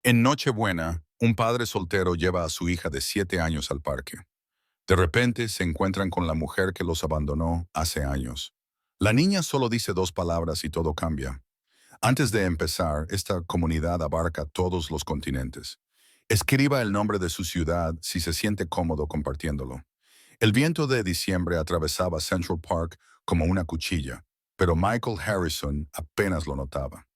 En Nochebuena, un padre soltero lleva a su hija de 7 años al parque. De repente se encuentran con la mujer que los abandonó hace años. La niña solo dice 2 palabras y todo cambia. Antes de empezar, esta comunidad abarca todos los continentes. Escriba el nombre de su ciudad si se siente cómodo compartiéndolo. El viento de diciembre atravesaba Central Park como una cuchilla, pero Michael Harrison apenas lo notaba.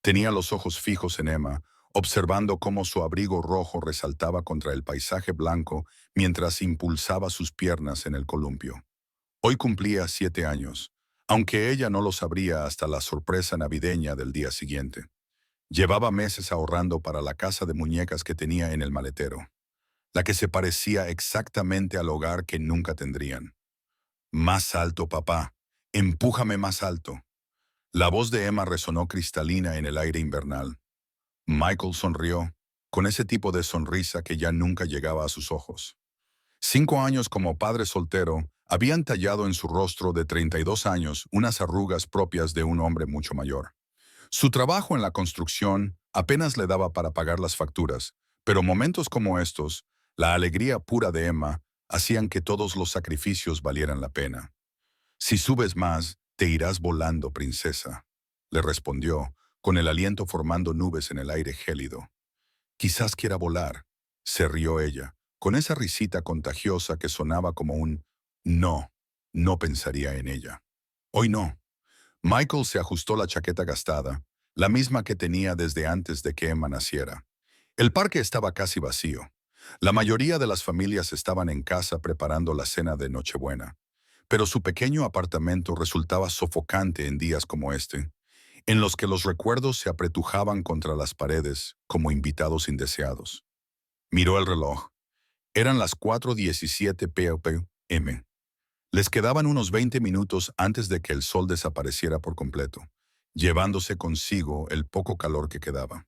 Tenía los ojos fijos en Emma, observando cómo su abrigo rojo resaltaba contra el paisaje blanco mientras impulsaba sus piernas en el columpio. Hoy cumplía 7 años, aunque ella no lo sabría hasta la sorpresa navideña del día siguiente. Llevaba meses ahorrando para la casa de muñecas que tenía en el maletero, la que se parecía exactamente al hogar que nunca tendrían. Más alto, papá. Empújame más alto. La voz de Emma resonó cristalina en el aire invernal. Michael sonrió, con ese tipo de sonrisa que ya nunca llegaba a sus ojos. 5 años como padre soltero habían tallado en su rostro de 32 años unas arrugas propias de un hombre mucho mayor. Su trabajo en la construcción apenas le daba para pagar las facturas, pero momentos como estos, la alegría pura de Emma, hacían que todos los sacrificios valieran la pena. Si subes más, te irás volando, princesa, le respondió, con el aliento formando nubes en el aire gélido. Quizás quiera volar, se rió ella, con esa risita contagiosa que sonaba como un no, no pensaría en ella. Hoy no. Michael se ajustó la chaqueta gastada, la misma que tenía desde antes de que Emma naciera. El parque estaba casi vacío. La mayoría de las familias estaban en casa preparando la cena de Nochebuena, pero su pequeño apartamento resultaba sofocante en días como este, en los que los recuerdos se apretujaban contra las paredes como invitados indeseados. Miró el reloj. Eran las 4:17 p.m. Les quedaban unos 20 minutos antes de que el sol desapareciera por completo, llevándose consigo el poco calor que quedaba.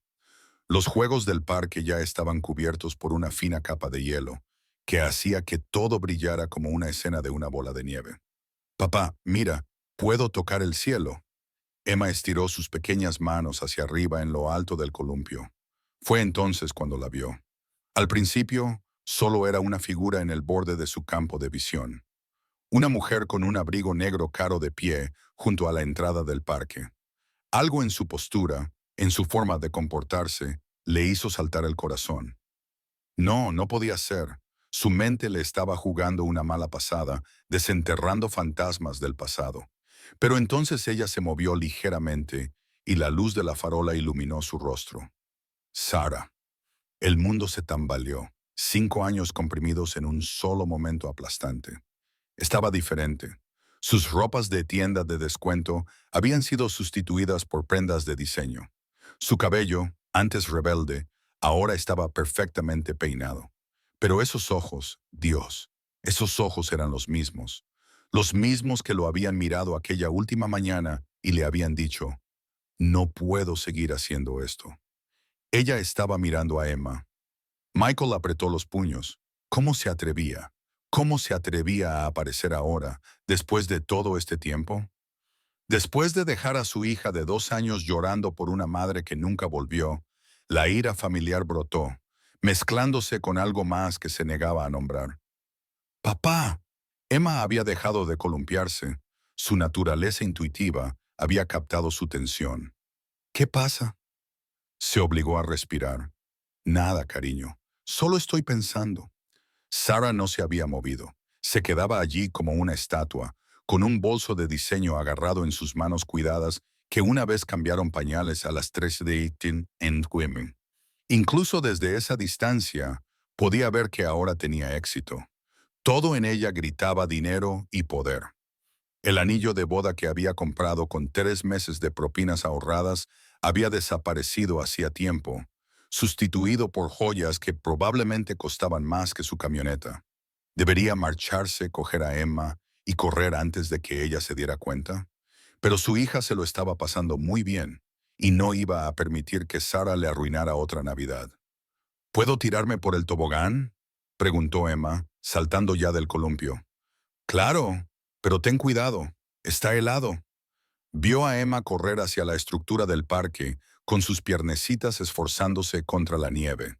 Los juegos del parque ya estaban cubiertos por una fina capa de hielo, que hacía que todo brillara como una escena de una bola de nieve. Papá, mira, puedo tocar el cielo. Emma estiró sus pequeñas manos hacia arriba en lo alto del columpio. Fue entonces cuando la vio. Al principio, solo era una figura en el borde de su campo de visión. Una mujer con un abrigo negro caro de pie junto a la entrada del parque. Algo en su postura, en su forma de comportarse, le hizo saltar el corazón. No, no podía ser. Su mente le estaba jugando una mala pasada, desenterrando fantasmas del pasado. Pero entonces ella se movió ligeramente y la luz de la farola iluminó su rostro. Sara. El mundo se tambaleó, 5 años comprimidos en un solo momento aplastante. Estaba diferente. Sus ropas de tienda de descuento habían sido sustituidas por prendas de diseño. Su cabello, antes rebelde, ahora estaba perfectamente peinado. Pero esos ojos, Dios, esos ojos eran los mismos que lo habían mirado aquella última mañana y le habían dicho, no puedo seguir haciendo esto. Ella estaba mirando a Emma. Michael apretó los puños. ¿Cómo se atrevía? ¿Cómo se atrevía a aparecer ahora, después de todo este tiempo? Después de dejar a su hija de 2 años llorando por una madre que nunca volvió, la ira familiar brotó, mezclándose con algo más que se negaba a nombrar. ¡Papá! Emma había dejado de columpiarse. Su naturaleza intuitiva había captado su tensión. ¿Qué pasa? Se obligó a respirar. Nada, cariño. Solo estoy pensando. Sara no se había movido. Se quedaba allí como una estatua, con un bolso de diseño agarrado en sus manos cuidadas que una vez cambiaron pañales a las 3 de 18 en Women. Incluso desde esa distancia, podía ver que ahora tenía éxito. Todo en ella gritaba dinero y poder. El anillo de boda que había comprado con 3 meses de propinas ahorradas había desaparecido hacía tiempo, sustituido por joyas que probablemente costaban más que su camioneta. ¿Debería marcharse, coger a Emma y correr antes de que ella se diera cuenta? Pero su hija se lo estaba pasando muy bien y no iba a permitir que Sara le arruinara otra Navidad. ¿Puedo tirarme por el tobogán?, preguntó Emma, saltando ya del columpio. Claro, pero ten cuidado, está helado. Vio a Emma correr hacia la estructura del parque, con sus piernecitas esforzándose contra la nieve.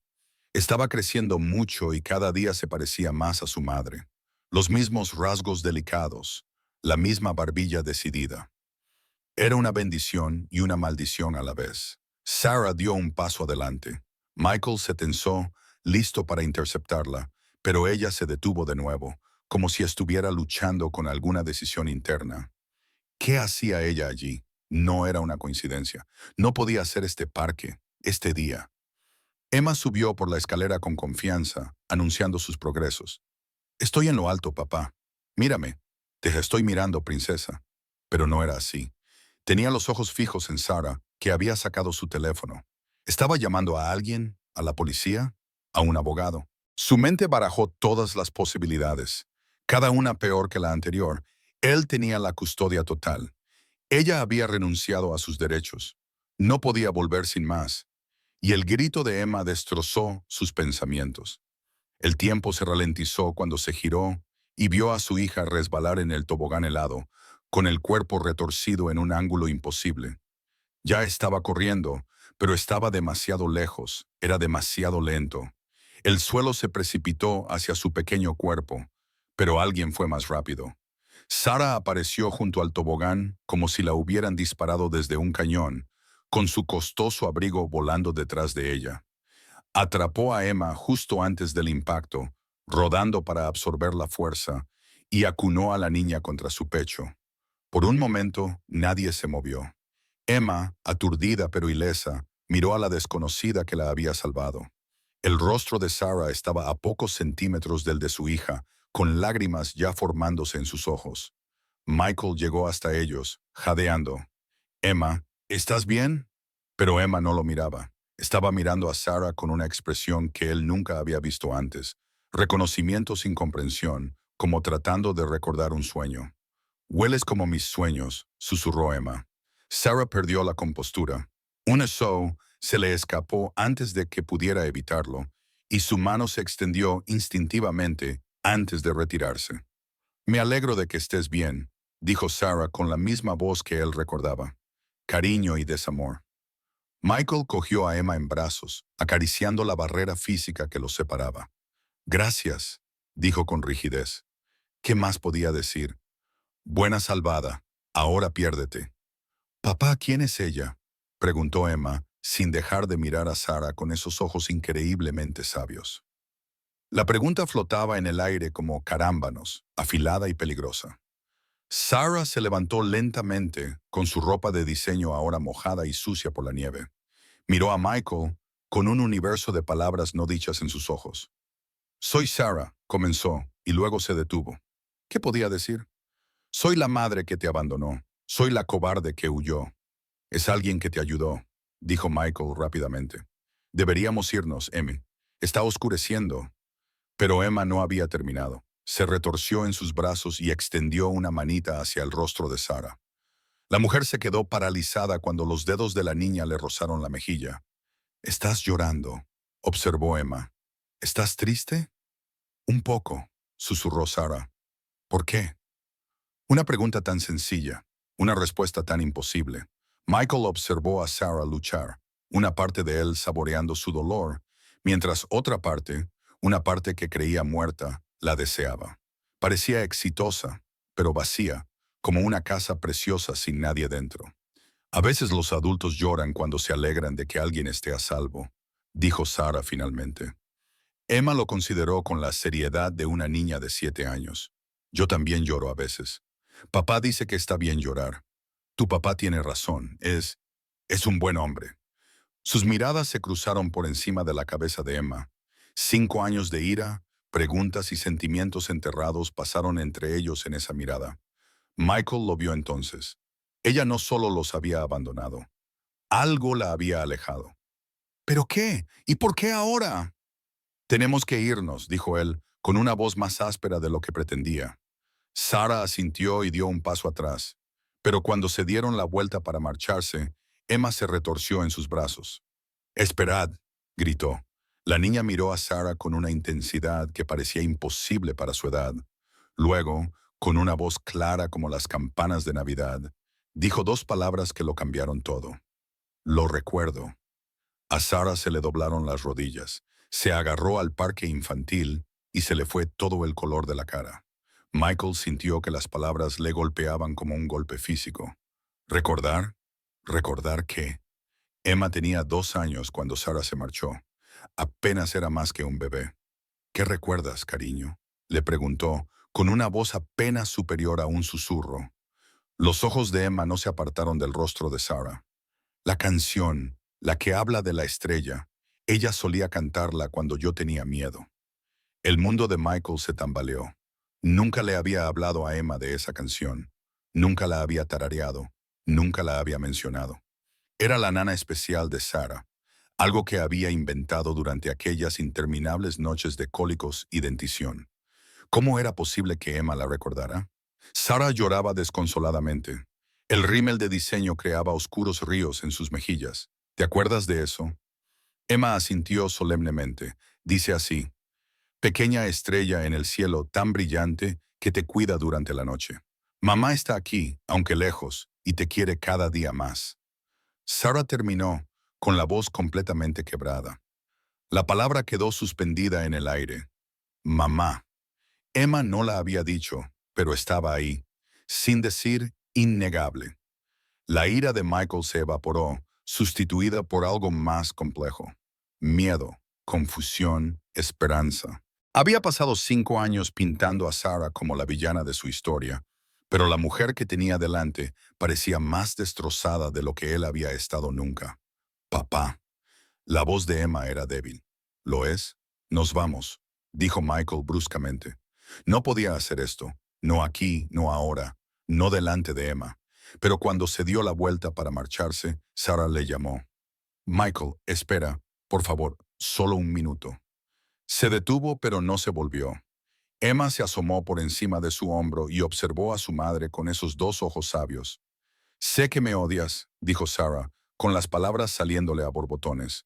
Estaba creciendo mucho y cada día se parecía más a su madre. Los mismos rasgos delicados, la misma barbilla decidida. Era una bendición y una maldición a la vez. Sarah dio un paso adelante. Michael se tensó, listo para interceptarla, pero ella se detuvo de nuevo, como si estuviera luchando con alguna decisión interna. ¿Qué hacía ella allí? No era una coincidencia. No podía hacer este parque, este día. Emma subió por la escalera con confianza, anunciando sus progresos. Estoy en lo alto, papá. Mírame. Te estoy mirando, princesa. Pero no era así. Tenía los ojos fijos en Sarah, que había sacado su teléfono. ¿Estaba llamando a alguien? ¿A la policía? ¿A un abogado? Su mente barajó todas las posibilidades, cada una peor que la anterior. Él tenía la custodia total. Ella había renunciado a sus derechos. No podía volver sin más. Y el grito de Emma destrozó sus pensamientos. El tiempo se ralentizó cuando se giró y vio a su hija resbalar en el tobogán helado, con el cuerpo retorcido en un ángulo imposible. Ya estaba corriendo, pero estaba demasiado lejos, era demasiado lento. El suelo se precipitó hacia su pequeño cuerpo, pero alguien fue más rápido. Sarah apareció junto al tobogán como si la hubieran disparado desde un cañón, con su costoso abrigo volando detrás de ella. Atrapó a Emma justo antes del impacto, rodando para absorber la fuerza, y acunó a la niña contra su pecho. Por un momento, nadie se movió. Emma, aturdida pero ilesa, miró a la desconocida que la había salvado. El rostro de Sarah estaba a pocos centímetros del de su hija, con lágrimas ya formándose en sus ojos. Michael llegó hasta ellos, jadeando. Emma, ¿estás bien? Pero Emma no lo miraba. Estaba mirando a Sarah con una expresión que él nunca había visto antes. Reconocimiento sin comprensión, como tratando de recordar un sueño. Hueles como mis sueños, susurró Emma. Sarah perdió la compostura. Un so se le escapó antes de que pudiera evitarlo, y su mano se extendió instintivamente antes de retirarse. Me alegro de que estés bien, dijo Sarah con la misma voz que él recordaba. Cariño y desamor. Michael cogió a Emma en brazos, acariciando la barrera física que los separaba. Gracias, dijo con rigidez. ¿Qué más podía decir? Buena salvada, ahora piérdete. Papá, ¿quién es ella? Preguntó Emma, sin dejar de mirar a Sarah con esos ojos increíblemente sabios. La pregunta flotaba en el aire como carámbanos, afilada y peligrosa. Sarah se levantó lentamente, con su ropa de diseño ahora mojada y sucia por la nieve. Miró a Michael con un universo de palabras no dichas en sus ojos. Soy Sarah, comenzó, y luego se detuvo. ¿Qué podía decir? Soy la madre que te abandonó. Soy la cobarde que huyó. Es alguien que te ayudó, dijo Michael rápidamente. Deberíamos irnos, Emmy. Está oscureciendo. Pero Emma no había terminado. Se retorció en sus brazos y extendió una manita hacia el rostro de Sarah. La mujer se quedó paralizada cuando los dedos de la niña le rozaron la mejilla. «Estás llorando», observó Emma. «¿Estás triste?» «Un poco», susurró Sarah. «¿Por qué?» Una pregunta tan sencilla, una respuesta tan imposible. Michael observó a Sarah luchar, una parte de él saboreando su dolor, mientras otra parte, una parte que creía muerta, la deseaba. Parecía exitosa, pero vacía, como una casa preciosa sin nadie dentro. A veces los adultos lloran cuando se alegran de que alguien esté a salvo, dijo Sarah finalmente. Emma lo consideró con la seriedad de una niña de 7 años. Yo también lloro a veces. Papá dice que está bien llorar. Tu papá tiene razón, es un buen hombre. Sus miradas se cruzaron por encima de la cabeza de Emma. 5 años de ira, preguntas y sentimientos enterrados pasaron entre ellos en esa mirada. Michael lo vio entonces. Ella no solo los había abandonado, algo la había alejado. ¿Pero qué? ¿Y por qué ahora? Tenemos que irnos, dijo él, con una voz más áspera de lo que pretendía. Sarah asintió y dio un paso atrás, pero cuando se dieron la vuelta para marcharse, Emma se retorció en sus brazos. «Esperad», gritó. La niña miró a Sarah con una intensidad que parecía imposible para su edad. Luego, con una voz clara como las campanas de Navidad, dijo 2 palabras que lo cambiaron todo. Lo recuerdo. A Sarah se le doblaron las rodillas, se agarró al parque infantil y se le fue todo el color de la cara. Michael sintió que las palabras le golpeaban como un golpe físico. ¿Recordar? ¿Recordar qué? Emma tenía 2 años cuando Sarah se marchó. Apenas era más que un bebé. ¿Qué recuerdas, cariño?, le preguntó, con una voz apenas superior a un susurro. Los ojos de Emma no se apartaron del rostro de Sarah. La canción, la que habla de la estrella, ella solía cantarla cuando yo tenía miedo. El mundo de Michael se tambaleó. Nunca le había hablado a Emma de esa canción. Nunca la había tarareado. Nunca la había mencionado. Era la nana especial de Sarah, algo que había inventado durante aquellas interminables noches de cólicos y dentición. ¿Cómo era posible que Emma la recordara? Sarah lloraba desconsoladamente. El rímel de diseño creaba oscuros ríos en sus mejillas. ¿Te acuerdas de eso? Emma asintió solemnemente. Dice así: pequeña estrella en el cielo tan brillante que te cuida durante la noche. Mamá está aquí, aunque lejos, y te quiere cada día más. Sarah terminó, con la voz completamente quebrada. La palabra quedó suspendida en el aire. Mamá. Emma no la había dicho, pero estaba ahí, sin decir, innegable. La ira de Michael se evaporó, sustituida por algo más complejo. Miedo, confusión, esperanza. Había pasado 5 años pintando a Sarah como la villana de su historia, pero la mujer que tenía delante parecía más destrozada de lo que él había estado nunca. Papá. La voz de Emma era débil. ¿Lo es? Nos vamos, dijo Michael bruscamente. No podía hacer esto, no aquí, no ahora, no delante de Emma. Pero cuando se dio la vuelta para marcharse, Sarah le llamó. Michael, espera, por favor, solo un minuto. Se detuvo, pero no se volvió. Emma se asomó por encima de su hombro y observó a su madre con esos dos ojos sabios. Sé que me odias, dijo Sarah, con las palabras saliéndole a borbotones.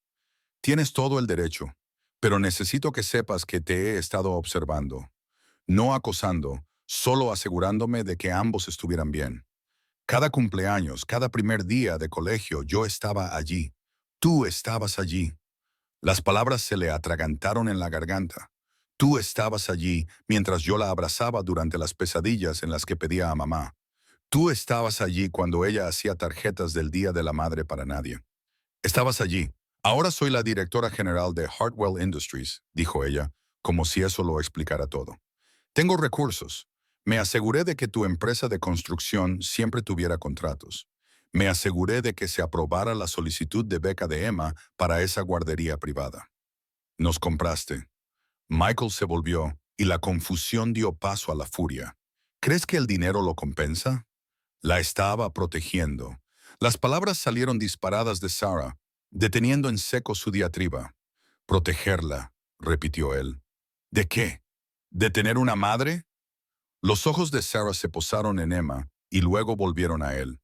Tienes todo el derecho, pero necesito que sepas que te he estado observando. No acosando, solo asegurándome de que ambos estuvieran bien. Cada cumpleaños, cada primer día de colegio, yo estaba allí. Tú estabas allí. Las palabras se le atragantaron en la garganta. Tú estabas allí mientras yo la abrazaba durante las pesadillas en las que pedía a mamá. Tú estabas allí cuando ella hacía tarjetas del Día de la Madre para nadie. Estabas allí. Ahora soy la directora general de Hartwell Industries, dijo ella, como si eso lo explicara todo. Tengo recursos. Me aseguré de que tu empresa de construcción siempre tuviera contratos. Me aseguré de que se aprobara la solicitud de beca de Emma para esa guardería privada. Nos compraste. Michael se volvió y la confusión dio paso a la furia. ¿Crees que el dinero lo compensa? La estaba protegiendo. Las palabras salieron disparadas de Sarah, deteniendo en seco su diatriba. Protegerla, repitió él. ¿De qué? ¿De tener una madre? Los ojos de Sarah se posaron en Emma y luego volvieron a él.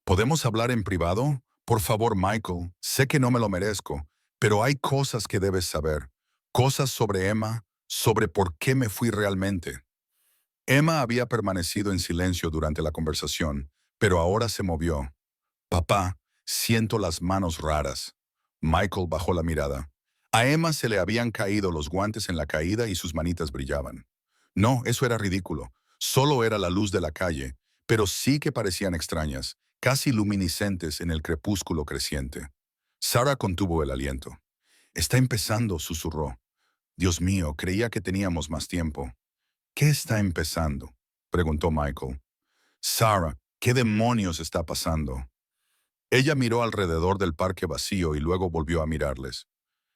¿Podemos hablar en privado? Por favor, Michael, sé que no me lo merezco, pero hay cosas que debes saber. Cosas sobre Emma, sobre por qué me fui realmente. Emma había permanecido en silencio durante la conversación, pero ahora se movió. Papá, siento las manos raras. Michael bajó la mirada. A Emma se le habían caído los guantes en la caída y sus manitas brillaban. No, eso era ridículo. Solo era la luz de la calle, pero sí que parecían extrañas, casi luminiscentes en el crepúsculo creciente. Sarah contuvo el aliento. Está empezando, susurró. Dios mío, creía que teníamos más tiempo. ¿Qué está empezando?, preguntó Michael. Sarah, ¿qué demonios está pasando? Ella miró alrededor del parque vacío y luego volvió a mirarles.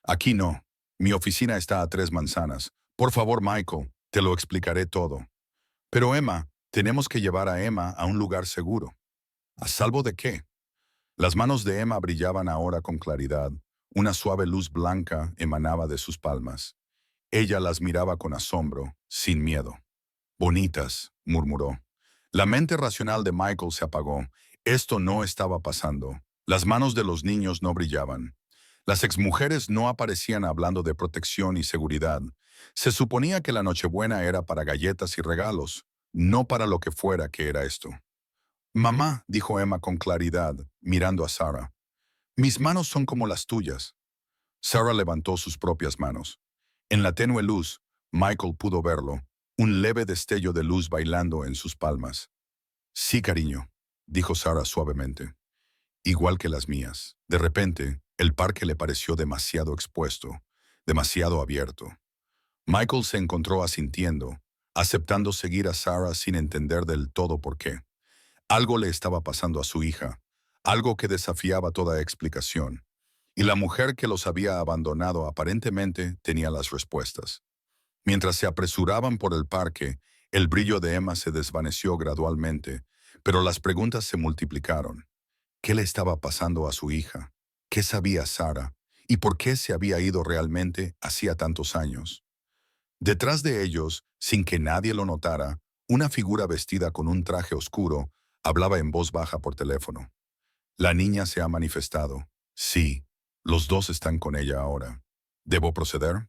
Aquí no. Mi oficina está a 3 manzanas. Por favor, Michael, te lo explicaré todo. Pero Emma, tenemos que llevar a Emma a un lugar seguro. ¿A salvo de qué? Las manos de Emma brillaban ahora con claridad. Una suave luz blanca emanaba de sus palmas. Ella las miraba con asombro, sin miedo. Bonitas, murmuró. La mente racional de Michael se apagó. Esto no estaba pasando. Las manos de los niños no brillaban. Las exmujeres no aparecían hablando de protección y seguridad. Se suponía que la Nochebuena era para galletas y regalos, no para lo que fuera que era esto. Mamá, dijo Emma con claridad, mirando a Sarah. Mis manos son como las tuyas. Sarah levantó sus propias manos. En la tenue luz, Michael pudo verlo, un leve destello de luz bailando en sus palmas. Sí, cariño, dijo Sarah suavemente, igual que las mías. De repente, el parque le pareció demasiado expuesto, demasiado abierto. Michael se encontró asintiendo, aceptando seguir a Sarah sin entender del todo por qué. Algo le estaba pasando a su hija, algo que desafiaba toda explicación. Y la mujer que los había abandonado aparentemente tenía las respuestas. Mientras se apresuraban por el parque, el brillo de Emma se desvaneció gradualmente, pero las preguntas se multiplicaron. ¿Qué le estaba pasando a su hija? ¿Qué sabía Sarah? ¿Y por qué se había ido realmente hacía tantos años? Detrás de ellos, sin que nadie lo notara, una figura vestida con un traje oscuro hablaba en voz baja por teléfono. La niña se ha manifestado. Sí, los dos están con ella ahora. ¿Debo proceder?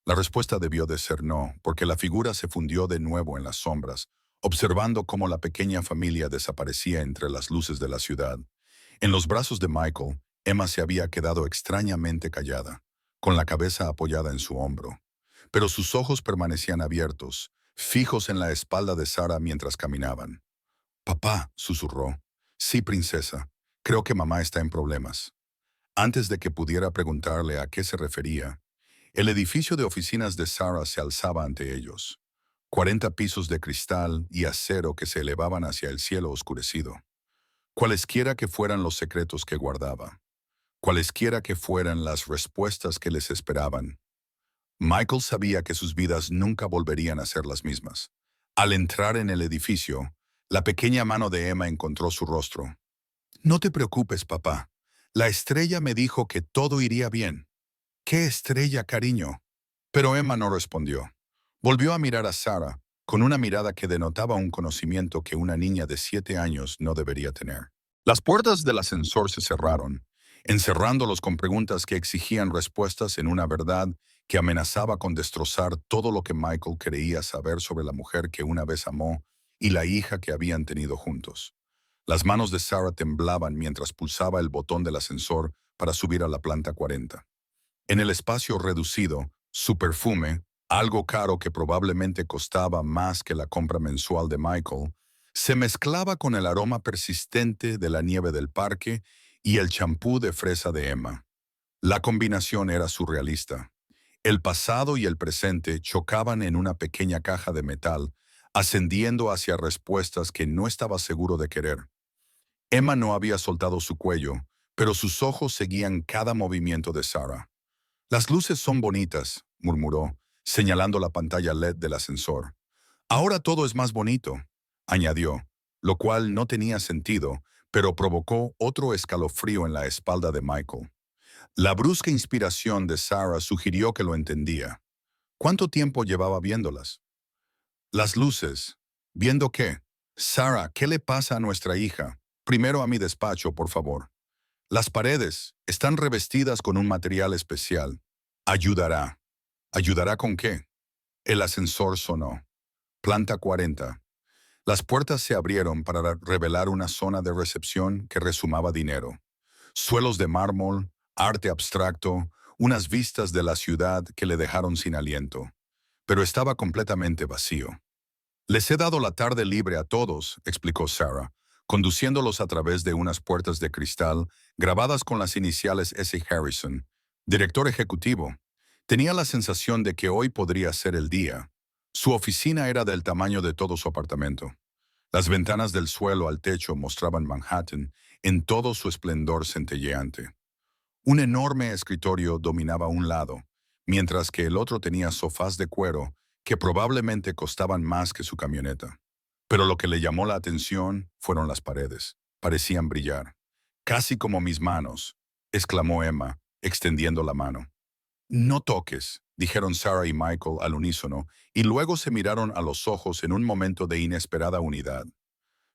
La respuesta debió de ser no, porque la figura se fundió de nuevo en las sombras, observando cómo la pequeña familia desaparecía entre las luces de la ciudad. En los brazos de Michael, Emma se había quedado extrañamente callada, con la cabeza apoyada en su hombro. Pero sus ojos permanecían abiertos, fijos en la espalda de Sarah mientras caminaban. Papá, susurró. Sí, princesa. Creo que mamá está en problemas. Antes de que pudiera preguntarle a qué se refería, el edificio de oficinas de Sarah se alzaba ante ellos. 40 pisos de cristal y acero que se elevaban hacia el cielo oscurecido. Cualesquiera que fueran los secretos que guardaba, cualesquiera que fueran las respuestas que les esperaban, Michael sabía que sus vidas nunca volverían a ser las mismas. Al entrar en el edificio, la pequeña mano de Emma encontró su rostro. No te preocupes, papá. La estrella me dijo que todo iría bien. ¿Qué estrella, cariño? Pero Emma no respondió. Volvió a mirar a Sarah, con una mirada que denotaba un conocimiento que una niña de 7 años no debería tener. Las puertas del ascensor se cerraron, encerrándolos con preguntas que exigían respuestas en una verdad que amenazaba con destrozar todo lo que Michael creía saber sobre la mujer que una vez amó y la hija que habían tenido juntos. Las manos de Sarah temblaban mientras pulsaba el botón del ascensor para subir a la planta 40. En el espacio reducido, su perfume, algo caro que probablemente costaba más que la compra mensual de Michael, se mezclaba con el aroma persistente de la nieve del parque y el champú de fresa de Emma. La combinación era surrealista. El pasado y el presente chocaban en una pequeña caja de metal, ascendiendo hacia respuestas que no estaba seguro de querer. Emma no había soltado su cuello, pero sus ojos seguían cada movimiento de Sarah. Las luces son bonitas, murmuró, señalando la pantalla LED del ascensor. Ahora todo es más bonito, añadió, lo cual no tenía sentido, pero provocó otro escalofrío en la espalda de Michael. La brusca inspiración de Sarah sugirió que lo entendía. ¿Cuánto tiempo llevaba viéndolas? Las luces. ¿Viendo qué? Sarah, ¿qué le pasa a nuestra hija? Primero a mi despacho, por favor. Las paredes están revestidas con un material especial. Ayudará. ¿Ayudará con qué? El ascensor sonó. Planta 40. Las puertas se abrieron para revelar una zona de recepción que resumaba dinero. Suelos de mármol, arte abstracto, unas vistas de la ciudad que le dejaron sin aliento. Pero estaba completamente vacío. Les he dado la tarde libre a todos, explicó Sarah, conduciéndolos a través de unas puertas de cristal grabadas con las iniciales S. Harrison, director ejecutivo. Tenía la sensación de que hoy podría ser el día. Su oficina era del tamaño de todo su apartamento. Las ventanas del suelo al techo mostraban Manhattan en todo su esplendor centelleante. Un enorme escritorio dominaba un lado, mientras que el otro tenía sofás de cuero que probablemente costaban más que su camioneta. Pero lo que le llamó la atención fueron las paredes. Parecían brillar. Casi como mis manos, exclamó Emma, extendiendo la mano. No toques, dijeron Sarah y Michael al unísono, y luego se miraron a los ojos en un momento de inesperada unidad.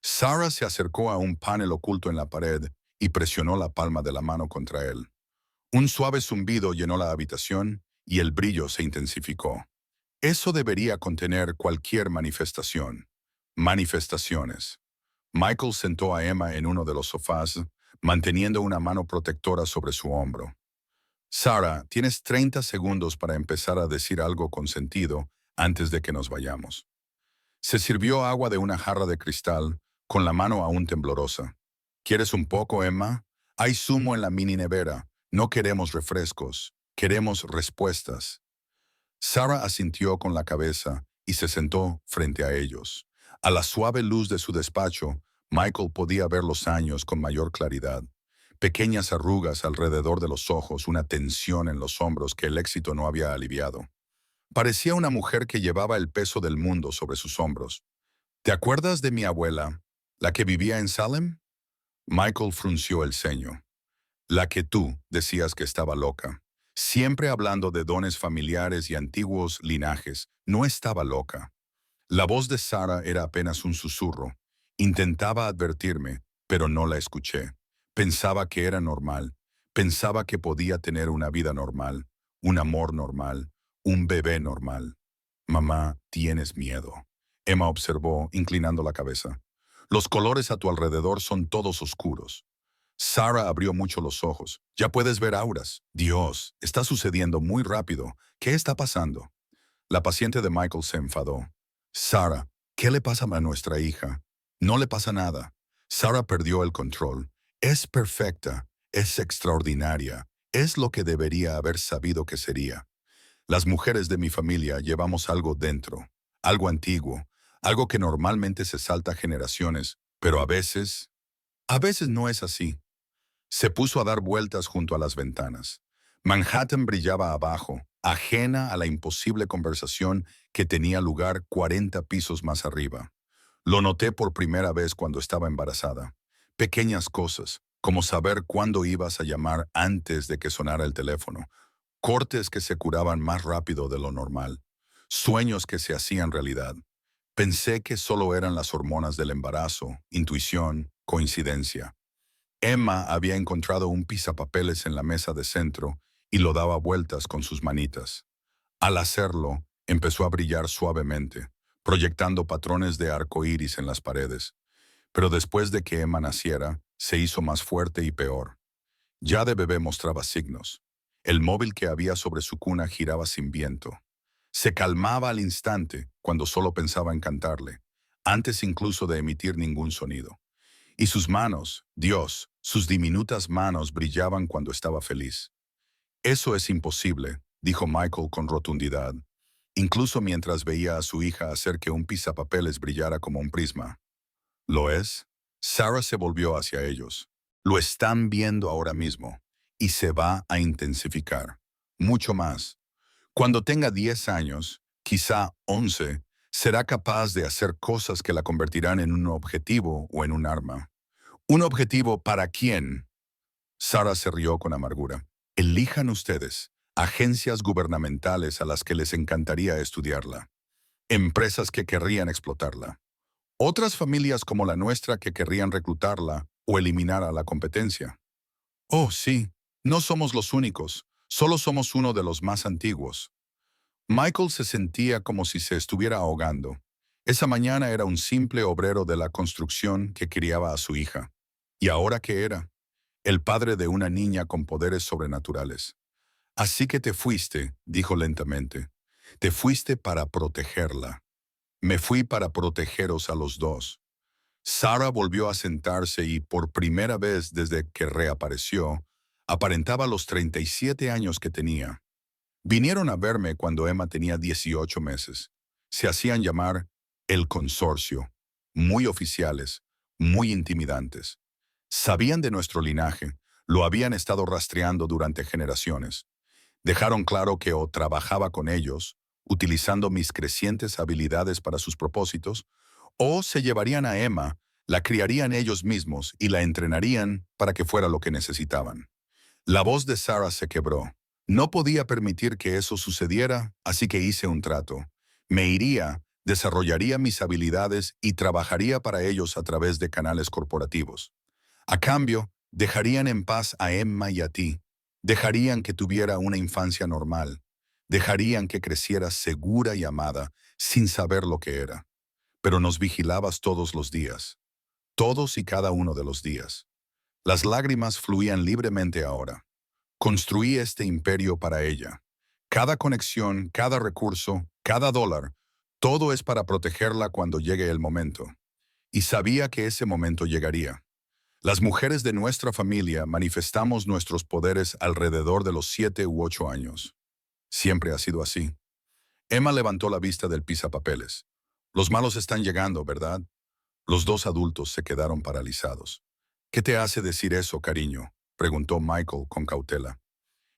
Sarah se acercó a un panel oculto en la pared y presionó la palma de la mano contra él. Un suave zumbido llenó la habitación y el brillo se intensificó. Eso debería contener cualquier manifestación. Manifestaciones. Michael sentó a Emma en uno de los sofás, manteniendo una mano protectora sobre su hombro. Sarah, tienes 30 segundos para empezar a decir algo con sentido antes de que nos vayamos. Se sirvió agua de una jarra de cristal, con la mano aún temblorosa. ¿Quieres un poco, Emma? Hay zumo en la mini nevera. No queremos refrescos. Queremos respuestas. Sarah asintió con la cabeza y se sentó frente a ellos. A la suave luz de su despacho, Michael podía ver los años con mayor claridad. Pequeñas arrugas alrededor de los ojos, una tensión en los hombros que el éxito no había aliviado. Parecía una mujer que llevaba el peso del mundo sobre sus hombros. ¿Te acuerdas de mi abuela, la que vivía en Salem? Michael frunció el ceño. La que tú decías que estaba loca. Siempre hablando de dones familiares y antiguos linajes. No estaba loca. La voz de Sarah era apenas un susurro. Intentaba advertirme, pero no la escuché. Pensaba que era normal. Pensaba que podía tener una vida normal, un amor normal, un bebé normal. Mamá, tienes miedo. Emma observó, inclinando la cabeza. Los colores a tu alrededor son todos oscuros. Sarah abrió mucho los ojos. Ya puedes ver auras. Dios, está sucediendo muy rápido. ¿Qué está pasando? La paciente de Michael se enfadó. Sarah, ¿qué le pasa a nuestra hija? No le pasa nada. Sarah perdió el control. Es perfecta, es extraordinaria, es lo que debería haber sabido que sería. Las mujeres de mi familia llevamos algo dentro, algo antiguo, algo que normalmente se salta generaciones, pero a veces no es así. Se puso a dar vueltas junto a las ventanas. Manhattan brillaba abajo, ajena a la imposible conversación que tenía lugar 40 pisos más arriba. Lo noté por primera vez cuando estaba embarazada. Pequeñas cosas, como saber cuándo ibas a llamar antes de que sonara el teléfono. Cortes que se curaban más rápido de lo normal. Sueños que se hacían realidad. Pensé que solo eran las hormonas del embarazo, intuición, coincidencia. Emma había encontrado un pisapapeles en la mesa de centro y lo daba vueltas con sus manitas. Al hacerlo, empezó a brillar suavemente, proyectando patrones de arco iris en las paredes. Pero después de que Emma naciera, se hizo más fuerte y peor. Ya de bebé mostraba signos. El móvil que había sobre su cuna giraba sin viento. Se calmaba al instante cuando solo pensaba en cantarle, antes incluso de emitir ningún sonido. Y sus manos, Dios, sus diminutas manos brillaban cuando estaba feliz. Eso es imposible, dijo Michael con rotundidad, incluso mientras veía a su hija hacer que un pisapapeles brillara como un prisma. ¿Lo es? Sarah se volvió hacia ellos. Lo están viendo ahora mismo, y se va a intensificar. Mucho más. Cuando tenga 10 años, quizá 11, será capaz de hacer cosas que la convertirán en un objetivo o en un arma. ¿Un objetivo para quién? Sarah se rió con amargura. Elijan ustedes agencias gubernamentales a las que les encantaría estudiarla, empresas que querrían explotarla, otras familias como la nuestra que querrían reclutarla o eliminar a la competencia. Oh, sí, no somos los únicos, solo somos uno de los más antiguos. Michael se sentía como si se estuviera ahogando. Esa mañana era un simple obrero de la construcción que criaba a su hija. ¿Y ahora qué era? El padre de una niña con poderes sobrenaturales. Así que te fuiste, dijo lentamente. Te fuiste para protegerla. Me fui para protegeros a los dos. Sarah volvió a sentarse y, por primera vez desde que reapareció, aparentaba los 37 años que tenía. Vinieron a verme cuando Emma tenía 18 meses. Se hacían llamar el consorcio. Muy oficiales, muy intimidantes. Sabían de nuestro linaje, lo habían estado rastreando durante generaciones. Dejaron claro que o trabajaba con ellos, utilizando mis crecientes habilidades para sus propósitos, o se llevarían a Emma, la criarían ellos mismos y la entrenarían para que fuera lo que necesitaban. La voz de Sarah se quebró. No podía permitir que eso sucediera, así que hice un trato. Me iría, desarrollaría mis habilidades y trabajaría para ellos a través de canales corporativos. A cambio, dejarían en paz a Emma y a ti. Dejarían que tuviera una infancia normal. Dejarían que creciera segura y amada, sin saber lo que era. Pero nos vigilabas todos los días. Todos y cada uno de los días. Las lágrimas fluían libremente ahora. Construí este imperio para ella. Cada conexión, cada recurso, cada dólar, todo es para protegerla cuando llegue el momento. Y sabía que ese momento llegaría. Las mujeres de nuestra familia manifestamos nuestros poderes alrededor de los 7 u 8 años. Siempre ha sido así. Emma levantó la vista del pisapapeles. Los malos están llegando, ¿verdad? Los dos adultos se quedaron paralizados. ¿Qué te hace decir eso, cariño?, preguntó Michael con cautela.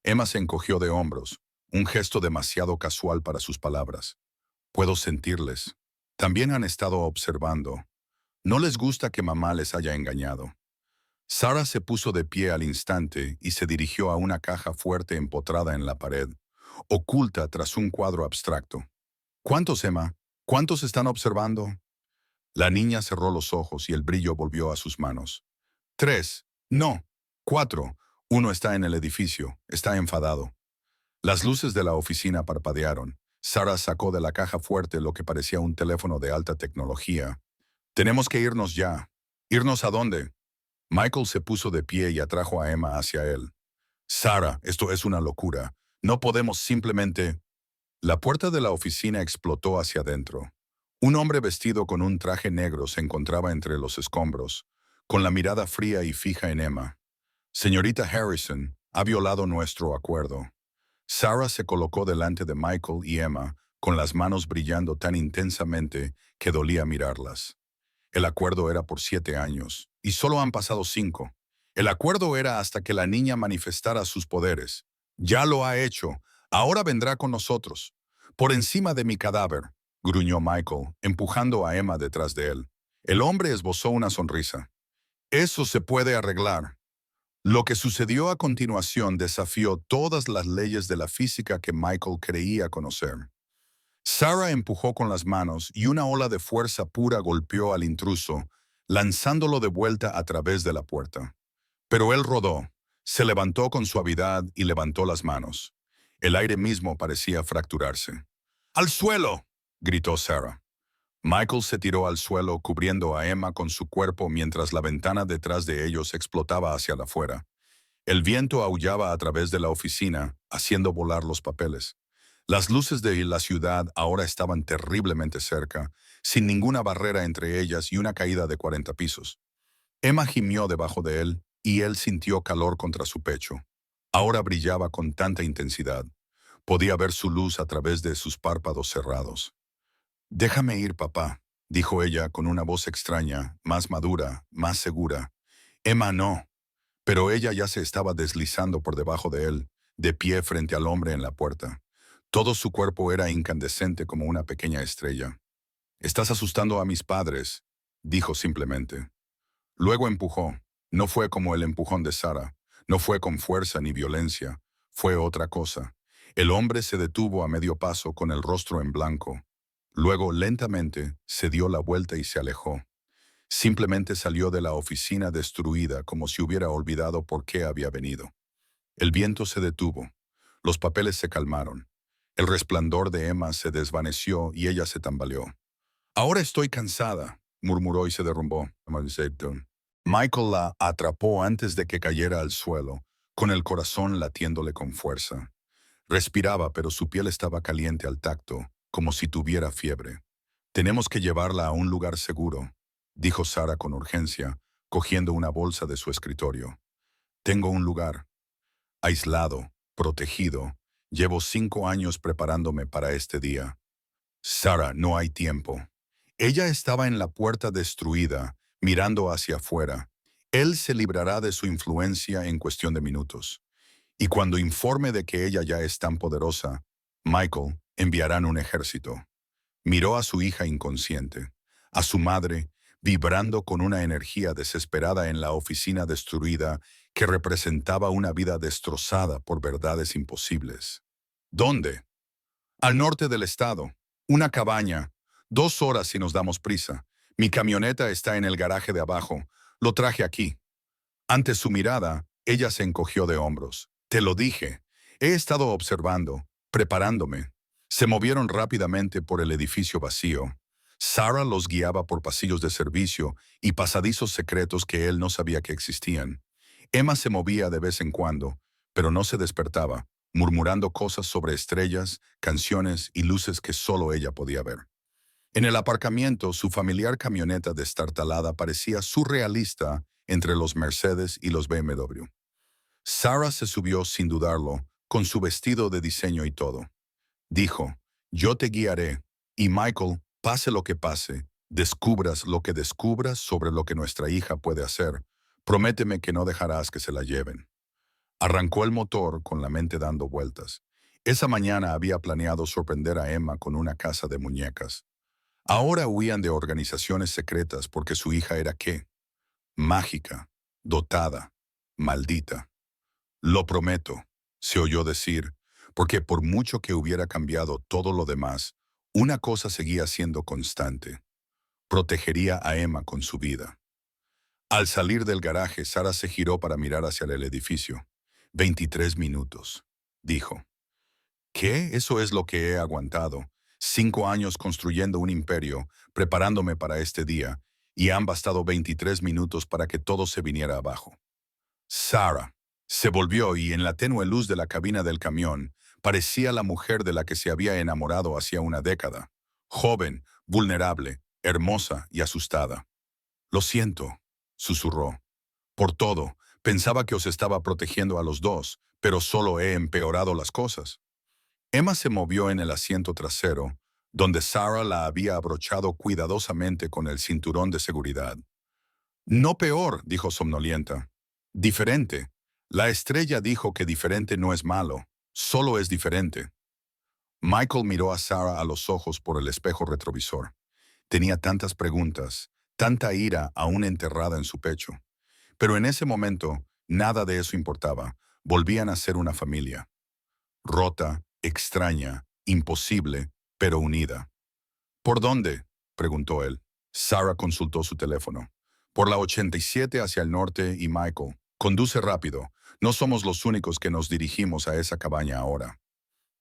Emma se encogió de hombros, un gesto demasiado casual para sus palabras. Puedo sentirles. También han estado observando. No les gusta que mamá les haya engañado. Sarah se puso de pie al instante y se dirigió a una caja fuerte empotrada en la pared, oculta tras un cuadro abstracto. ¿Cuántos, Emma? ¿Cuántos están observando? La niña cerró los ojos y el brillo volvió a sus manos. 3. No. 4. Uno está en el edificio. Está enfadado. Las luces de la oficina parpadearon. Sarah sacó de la caja fuerte lo que parecía un teléfono de alta tecnología. Tenemos que irnos ya. ¿Irnos a dónde? Michael se puso de pie y atrajo a Emma hacia él. Sarah, esto es una locura. No podemos simplemente... La puerta de la oficina explotó hacia adentro. Un hombre vestido con un traje negro se encontraba entre los escombros, con la mirada fría y fija en Emma. Señorita Harrison, ha violado nuestro acuerdo. Sarah se colocó delante de Michael y Emma, con las manos brillando tan intensamente que dolía mirarlas. El acuerdo era por 7 años, y solo han pasado 5. El acuerdo era hasta que la niña manifestara sus poderes. Ya lo ha hecho. Ahora vendrá con nosotros. Por encima de mi cadáver, gruñó Michael, empujando a Emma detrás de él. El hombre esbozó una sonrisa. Eso se puede arreglar. Lo que sucedió a continuación desafió todas las leyes de la física que Michael creía conocer. Sarah empujó con las manos y una ola de fuerza pura golpeó al intruso, lanzándolo de vuelta a través de la puerta. Pero él rodó, se levantó con suavidad y levantó las manos. El aire mismo parecía fracturarse. ¡Al suelo!, gritó Sarah. Michael se tiró al suelo cubriendo a Emma con su cuerpo mientras la ventana detrás de ellos explotaba hacia afuera. El viento aullaba a través de la oficina, haciendo volar los papeles. Las luces de la ciudad ahora estaban terriblemente cerca, sin ninguna barrera entre ellas y una caída de 40 pisos. Emma gimió debajo de él y él sintió calor contra su pecho. Ahora brillaba con tanta intensidad. Podía ver su luz a través de sus párpados cerrados. «Déjame ir, papá», dijo ella con una voz extraña, más madura, más segura. Emma no. Pero ella ya se estaba deslizando por debajo de él, de pie frente al hombre en la puerta. Todo su cuerpo era incandescente como una pequeña estrella. «Estás asustando a mis padres», dijo simplemente. Luego empujó. No fue como el empujón de Sarah. No fue con fuerza ni violencia. Fue otra cosa. El hombre se detuvo a medio paso con el rostro en blanco. Luego, lentamente, se dio la vuelta y se alejó. Simplemente salió de la oficina destruida como si hubiera olvidado por qué había venido. El viento se detuvo. Los papeles se calmaron. El resplandor de Emma se desvaneció y ella se tambaleó. «Ahora estoy cansada», murmuró y se derrumbó. Michael la atrapó antes de que cayera al suelo, con el corazón latiéndole con fuerza. Respiraba, pero su piel estaba caliente al tacto, como si tuviera fiebre. «Tenemos que llevarla a un lugar seguro», dijo Sarah con urgencia, cogiendo una bolsa de su escritorio. «Tengo un lugar. Aislado, protegido. Llevo 5 años preparándome para este día». «Sarah, no hay tiempo». Ella estaba en la puerta destruida, mirando hacia afuera. Él se librará de su influencia en cuestión de minutos. Y cuando informe de que ella ya es tan poderosa, Michael, enviarán un ejército. Miró a su hija inconsciente, a su madre, vibrando con una energía desesperada en la oficina destruida que representaba una vida destrozada por verdades imposibles. ¿Dónde? Al norte del estado. Una cabaña. 2 horas si nos damos prisa. Mi camioneta está en el garaje de abajo. Lo traje aquí. Ante su mirada, ella se encogió de hombros. «Te lo dije. He estado observando, preparándome». Se movieron rápidamente por el edificio vacío. Sarah los guiaba por pasillos de servicio y pasadizos secretos que él no sabía que existían. Emma se movía de vez en cuando, pero no se despertaba, murmurando cosas sobre estrellas, canciones y luces que solo ella podía ver. En el aparcamiento, su familiar camioneta destartalada parecía surrealista entre los Mercedes y los BMW. Sarah se subió sin dudarlo, con su vestido de diseño y todo. Dijo, yo te guiaré, y Michael, pase lo que pase, descubras lo que descubras sobre lo que nuestra hija puede hacer, prométeme que no dejarás que se la lleven. Arrancó el motor con la mente dando vueltas. Esa mañana había planeado sorprender a Emma con una casa de muñecas. Ahora huían de organizaciones secretas porque su hija era ¿qué? Mágica, dotada, maldita. Lo prometo, se oyó decir, porque por mucho que hubiera cambiado todo lo demás, una cosa seguía siendo constante. Protegería a Emma con su vida. Al salir del garaje, Sara se giró para mirar hacia el edificio. 23 minutos, dijo. ¿Qué? Eso es lo que he aguantado. 5 años construyendo un imperio, preparándome para este día, y han bastado 23 minutos para que todo se viniera abajo. Sarah se volvió y en la tenue luz de la cabina del camión parecía la mujer de la que se había enamorado hacía una década. Joven, vulnerable, hermosa y asustada. Lo siento, susurró. Por todo, pensaba que os estaba protegiendo a los dos, pero solo he empeorado las cosas. Emma se movió en el asiento trasero, donde Sarah la había abrochado cuidadosamente con el cinturón de seguridad. No peor, dijo somnolienta. Diferente. La estrella dijo que diferente no es malo, solo es diferente. Michael miró a Sarah a los ojos por el espejo retrovisor. Tenía tantas preguntas, tanta ira aún enterrada en su pecho. Pero en ese momento, nada de eso importaba. Volvían a ser una familia. Rota, extraña, imposible, pero unida. ¿Por dónde? Preguntó él. Sarah consultó su teléfono. Por la 87 hacia el norte y Michael. Conduce rápido. No somos los únicos que nos dirigimos a esa cabaña ahora.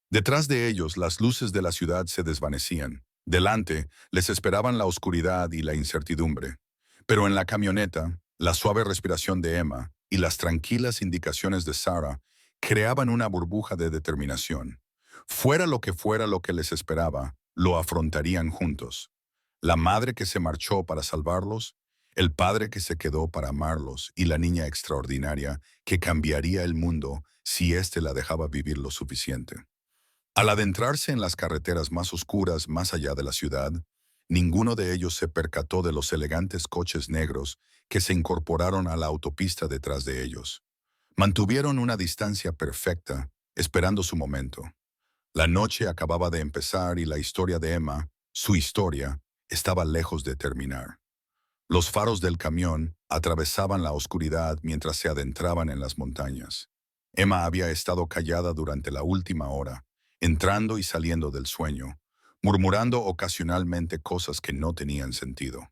Detrás de ellos, las luces de la ciudad se desvanecían. Delante, les esperaban la oscuridad y la incertidumbre. Pero en la camioneta, la suave respiración de Emma y las tranquilas indicaciones de Sarah creaban una burbuja de determinación. Fuera lo que les esperaba, lo afrontarían juntos. La madre que se marchó para salvarlos, el padre que se quedó para amarlos y la niña extraordinaria que cambiaría el mundo si éste la dejaba vivir lo suficiente. Al adentrarse en las carreteras más oscuras más allá de la ciudad, ninguno de ellos se percató de los elegantes coches negros que se incorporaron a la autopista detrás de ellos. Mantuvieron una distancia perfecta, esperando su momento. La noche acababa de empezar y la historia de Emma, su historia, estaba lejos de terminar. Los faros del camión atravesaban la oscuridad mientras se adentraban en las montañas. Emma había estado callada durante la última hora, entrando y saliendo del sueño, murmurando ocasionalmente cosas que no tenían sentido.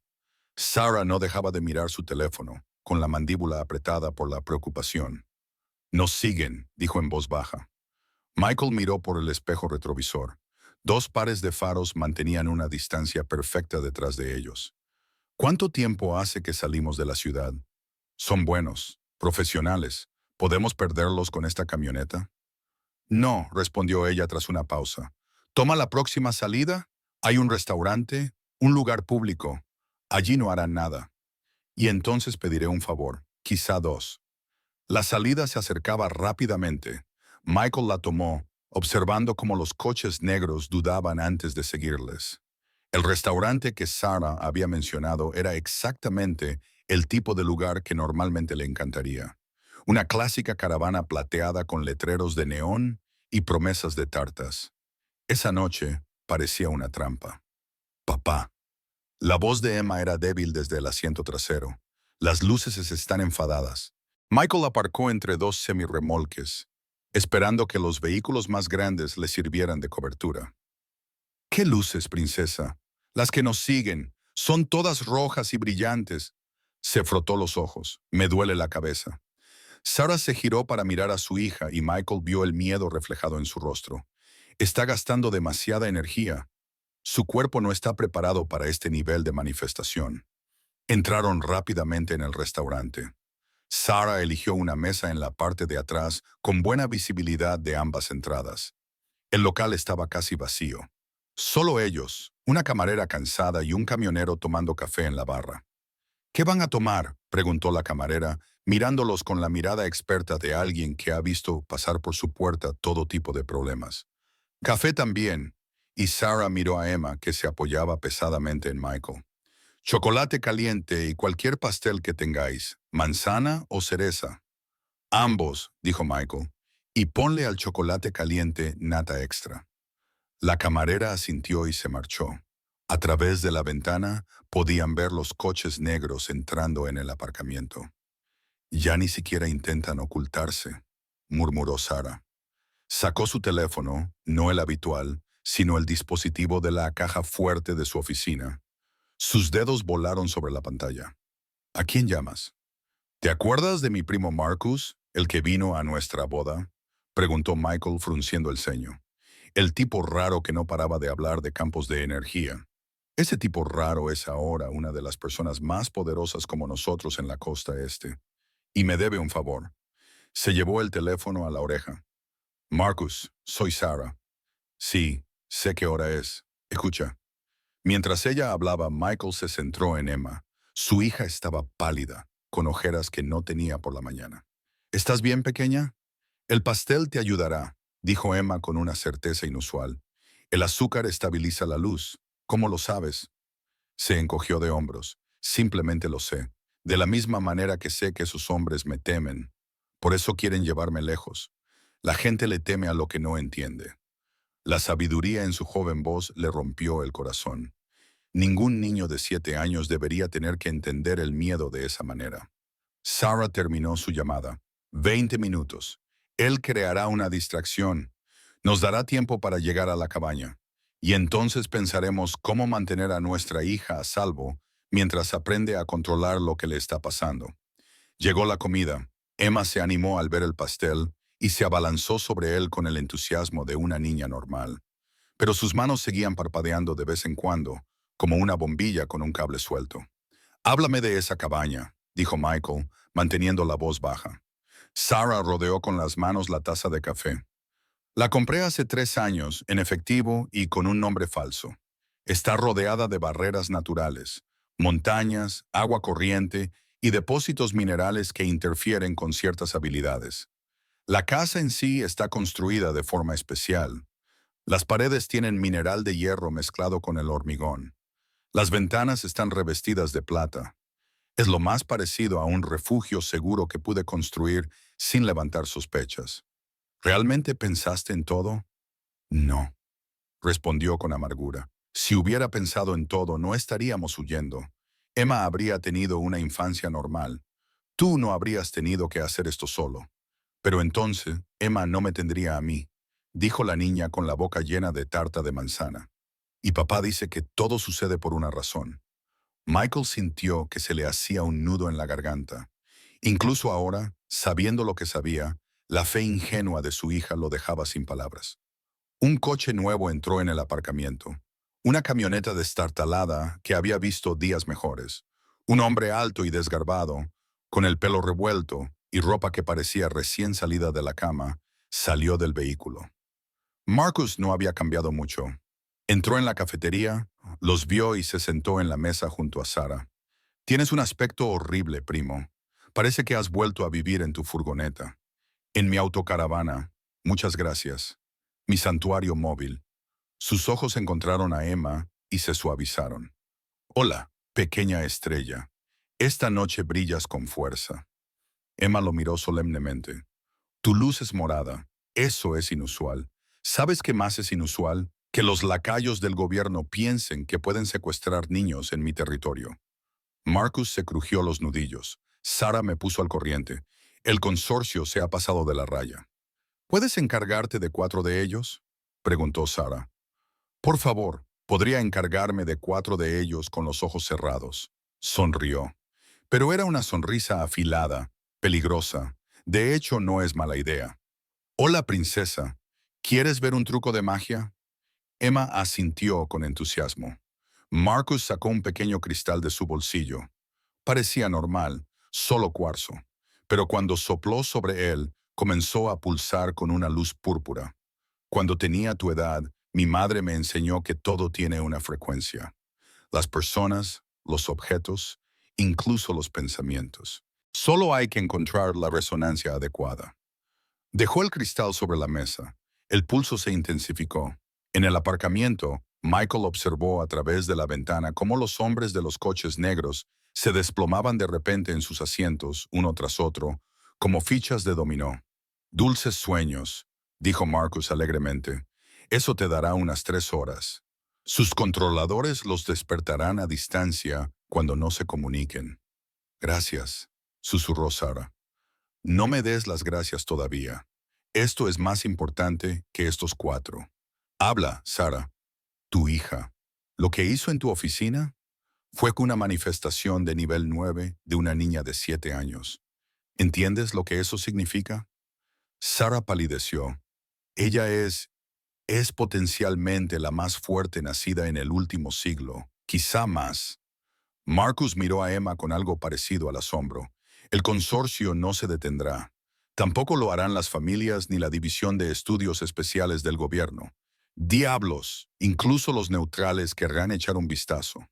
Sarah no dejaba de mirar su teléfono, con la mandíbula apretada por la preocupación. «Nos siguen», dijo en voz baja. Michael miró por el espejo retrovisor. 2 pares de faros mantenían una distancia perfecta detrás de ellos. ¿Cuánto tiempo hace que salimos de la ciudad? Son buenos, profesionales. ¿Podemos perderlos con esta camioneta? No, respondió ella tras una pausa. Toma la próxima salida. Hay un restaurante, un lugar público. Allí no harán nada. Y entonces pediré un favor, quizá 2. La salida se acercaba rápidamente. Michael la tomó, observando cómo los coches negros dudaban antes de seguirles. El restaurante que Sarah había mencionado era exactamente el tipo de lugar que normalmente le encantaría. Una clásica caravana plateada con letreros de neón y promesas de tartas. Esa noche parecía una trampa. Papá. La voz de Emma era débil desde el asiento trasero. Las luces están enfadadas. Michael aparcó entre 2 semirremolques, esperando que los vehículos más grandes le sirvieran de cobertura. ¿Qué luces, princesa? Las que nos siguen. Son todas rojas y brillantes. Se frotó los ojos. Me duele la cabeza. Sarah se giró para mirar a su hija y Michael vio el miedo reflejado en su rostro. Está gastando demasiada energía. Su cuerpo no está preparado para este nivel de manifestación. Entraron rápidamente en el restaurante. Sarah eligió una mesa en la parte de atrás con buena visibilidad de ambas entradas. El local estaba casi vacío. Solo ellos, una camarera cansada y un camionero tomando café en la barra. ¿Qué van a tomar?, preguntó la camarera, mirándolos con la mirada experta de alguien que ha visto pasar por su puerta todo tipo de problemas. Café también. Y Sarah miró a Emma, que se apoyaba pesadamente en Michael. Chocolate caliente y cualquier pastel que tengáis, manzana o cereza. Ambos, dijo Michael, y ponle al chocolate caliente nata extra. La camarera asintió y se marchó. A través de la ventana podían ver los coches negros entrando en el aparcamiento. Ya ni siquiera intentan ocultarse, murmuró Sarah. Sacó su teléfono, no el habitual, sino el dispositivo de la caja fuerte de su oficina. Sus dedos volaron sobre la pantalla. ¿A quién llamas? ¿Te acuerdas de mi primo Marcus, el que vino a nuestra boda?, preguntó Michael frunciendo el ceño. El tipo raro que no paraba de hablar de campos de energía. Ese tipo raro es ahora una de las personas más poderosas como nosotros en la costa este. Y me debe un favor. Se llevó el teléfono a la oreja. Marcus, soy Sarah. Sí, sé qué hora es. Escucha. Mientras ella hablaba, Michael se centró en Emma. Su hija estaba pálida, con ojeras que no tenía por la mañana. ¿Estás bien, pequeña? El pastel te ayudará, dijo Emma con una certeza inusual. El azúcar estabiliza la luz. ¿Cómo lo sabes? Se encogió de hombros. Simplemente lo sé. De la misma manera que sé que esos hombres me temen. Por eso quieren llevarme lejos. La gente le teme a lo que no entiende. La sabiduría en su joven voz le rompió el corazón. Ningún niño de 7 años debería tener que entender el miedo de esa manera. Sarah terminó su llamada. 20 minutos. Él creará una distracción. Nos dará tiempo para llegar a la cabaña. Y entonces pensaremos cómo mantener a nuestra hija a salvo mientras aprende a controlar lo que le está pasando. Llegó la comida. Emma se animó al ver el pastel y se abalanzó sobre él con el entusiasmo de una niña normal. Pero sus manos seguían parpadeando de vez en cuando, como una bombilla con un cable suelto. Háblame de esa cabaña, dijo Michael, manteniendo la voz baja. Sarah rodeó con las manos la taza de café. La compré hace 3 años, en efectivo y con un nombre falso. Está rodeada de barreras naturales, montañas, agua corriente y depósitos minerales que interfieren con ciertas habilidades. La casa en sí está construida de forma especial. Las paredes tienen mineral de hierro mezclado con el hormigón. Las ventanas están revestidas de plata. Es lo más parecido a un refugio seguro que pude construir sin levantar sospechas. ¿Realmente pensaste en todo? No, respondió con amargura. Si hubiera pensado en todo, no estaríamos huyendo. Emma habría tenido una infancia normal. Tú no habrías tenido que hacer esto solo. Pero entonces, Emma no me tendría a mí, dijo la niña con la boca llena de tarta de manzana. Y papá dice que todo sucede por una razón. Michael sintió que se le hacía un nudo en la garganta. Incluso ahora, sabiendo lo que sabía, la fe ingenua de su hija lo dejaba sin palabras. Un coche nuevo entró en el aparcamiento. Una camioneta destartalada que había visto días mejores. Un hombre alto y desgarbado, con el pelo revuelto y ropa que parecía recién salida de la cama, salió del vehículo. Marcus no había cambiado mucho. Entró en la cafetería, los vio y se sentó en la mesa junto a Sarah. Tienes un aspecto horrible, primo. Parece que has vuelto a vivir en tu furgoneta. En mi autocaravana. Muchas gracias. Mi santuario móvil. Sus ojos encontraron a Emma y se suavizaron. Hola, pequeña estrella. Esta noche brillas con fuerza. Emma lo miró solemnemente. Tu luz es morada. Eso es inusual. ¿Sabes qué más es inusual? Que los lacayos del gobierno piensen que pueden secuestrar niños en mi territorio. Marcus se crujió los nudillos. Sarah me puso al corriente. El consorcio se ha pasado de la raya. ¿Puedes encargarte de 4 de ellos?, preguntó Sarah. Por favor, podría encargarme de 4 de ellos con los ojos cerrados. Sonrió. Pero era una sonrisa afilada, peligrosa. De hecho, no es mala idea. Hola, princesa. ¿Quieres ver un truco de magia? Emma asintió con entusiasmo. Marcus sacó un pequeño cristal de su bolsillo. Parecía normal, solo cuarzo. pero cuando sopló sobre él, comenzó a pulsar con una luz púrpura. Cuando tenía tu edad, mi madre me enseñó que todo tiene una frecuencia. Las personas, los objetos, incluso los pensamientos. Solo hay que encontrar la resonancia adecuada. Dejó el cristal sobre la mesa. El pulso se intensificó. En el aparcamiento, Michael observó a través de la ventana cómo los hombres de los coches negros se desplomaban de repente en sus asientos, uno tras otro, como fichas de dominó. Dulces sueños, dijo Marcus alegremente. Eso te dará unas 3 horas. Sus controladores los despertarán a distancia cuando no se comuniquen. Gracias, susurró Sara. No me des las gracias todavía. Esto es más importante que estos 4. Habla, Sara, tu hija. Lo que hizo en tu oficina fue una manifestación de nivel 9 de una niña de 7 años. ¿Entiendes lo que eso significa? Sara palideció. Ella es potencialmente la más fuerte nacida en el último siglo, quizá más. Marcus miró a Emma con algo parecido al asombro. El consorcio no se detendrá. Tampoco lo harán las familias ni la División de Estudios Especiales del gobierno. Diablos, incluso los neutrales querrán echar un vistazo.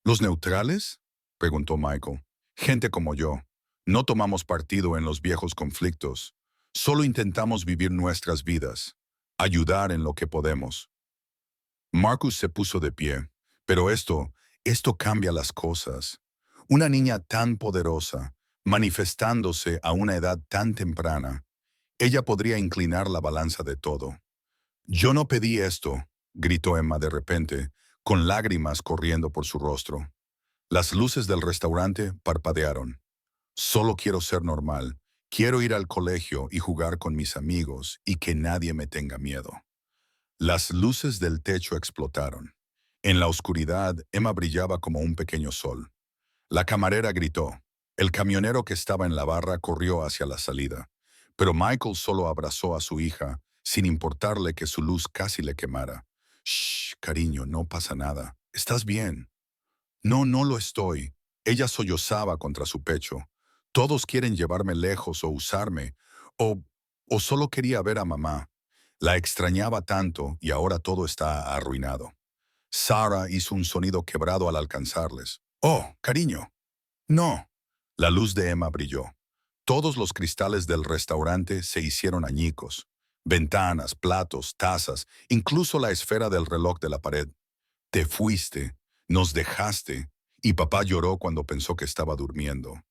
¿Los neutrales?, preguntó Michael. Gente como yo. No tomamos partido en los viejos conflictos. Solo intentamos vivir nuestras vidas, ayudar en lo que podemos. Marcus se puso de pie. Pero esto cambia las cosas. Una niña tan poderosa, manifestándose a una edad tan temprana, ella podría inclinar la balanza de todo. Yo no pedí esto, gritó Emma de repente, con lágrimas corriendo por su rostro. Las luces del restaurante parpadearon. Solo quiero ser normal. Quiero ir al colegio y jugar con mis amigos y que nadie me tenga miedo. Las luces del techo explotaron. En la oscuridad, Emma brillaba como un pequeño sol. La camarera gritó. El camionero que estaba en la barra corrió hacia la salida, pero Michael solo abrazó a su hija, sin importarle que su luz casi le quemara. Shh, cariño, no pasa nada. ¿Estás bien? No, no lo estoy. Ella sollozaba contra su pecho. Todos quieren llevarme lejos o usarme, o, o solo quería ver a mamá. La extrañaba tanto y ahora todo está arruinado. Sara hizo un sonido quebrado al alcanzarles. Oh, cariño. No. La luz de Emma brilló. Todos los cristales del restaurante se hicieron añicos. Ventanas, platos, tazas, incluso la esfera del reloj de la pared. Te fuiste, nos dejaste, y papá lloró cuando pensó que estaba durmiendo.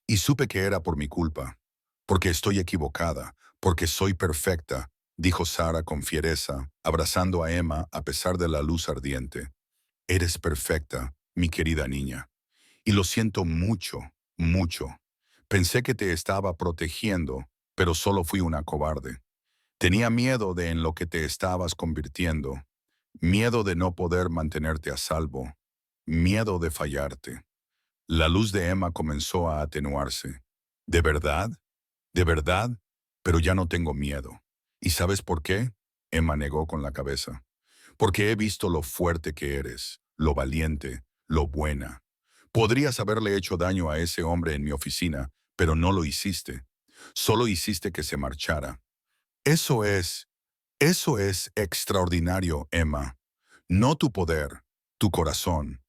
Y supe que era por mi culpa. Porque estoy equivocada, porque soy perfecta, dijo Sara con fiereza, abrazando a Emma a pesar de la luz ardiente. Eres perfecta, mi querida niña. Y lo siento mucho, mucho. Pensé que te estaba protegiendo, pero solo fui una cobarde. Tenía miedo de en lo que te estabas convirtiendo. Miedo de no poder mantenerte a salvo. Miedo de fallarte. La luz de Emma comenzó a atenuarse. ¿De verdad? ¿De verdad? Pero ya no tengo miedo. ¿Y sabes por qué? Emma negó con la cabeza. Porque he visto lo fuerte que eres, lo valiente, lo buena. Podrías haberle hecho daño a ese hombre en mi oficina, pero no lo hiciste. Solo hiciste que se marchara. Eso es extraordinario, Emma. No tu poder, tu corazón.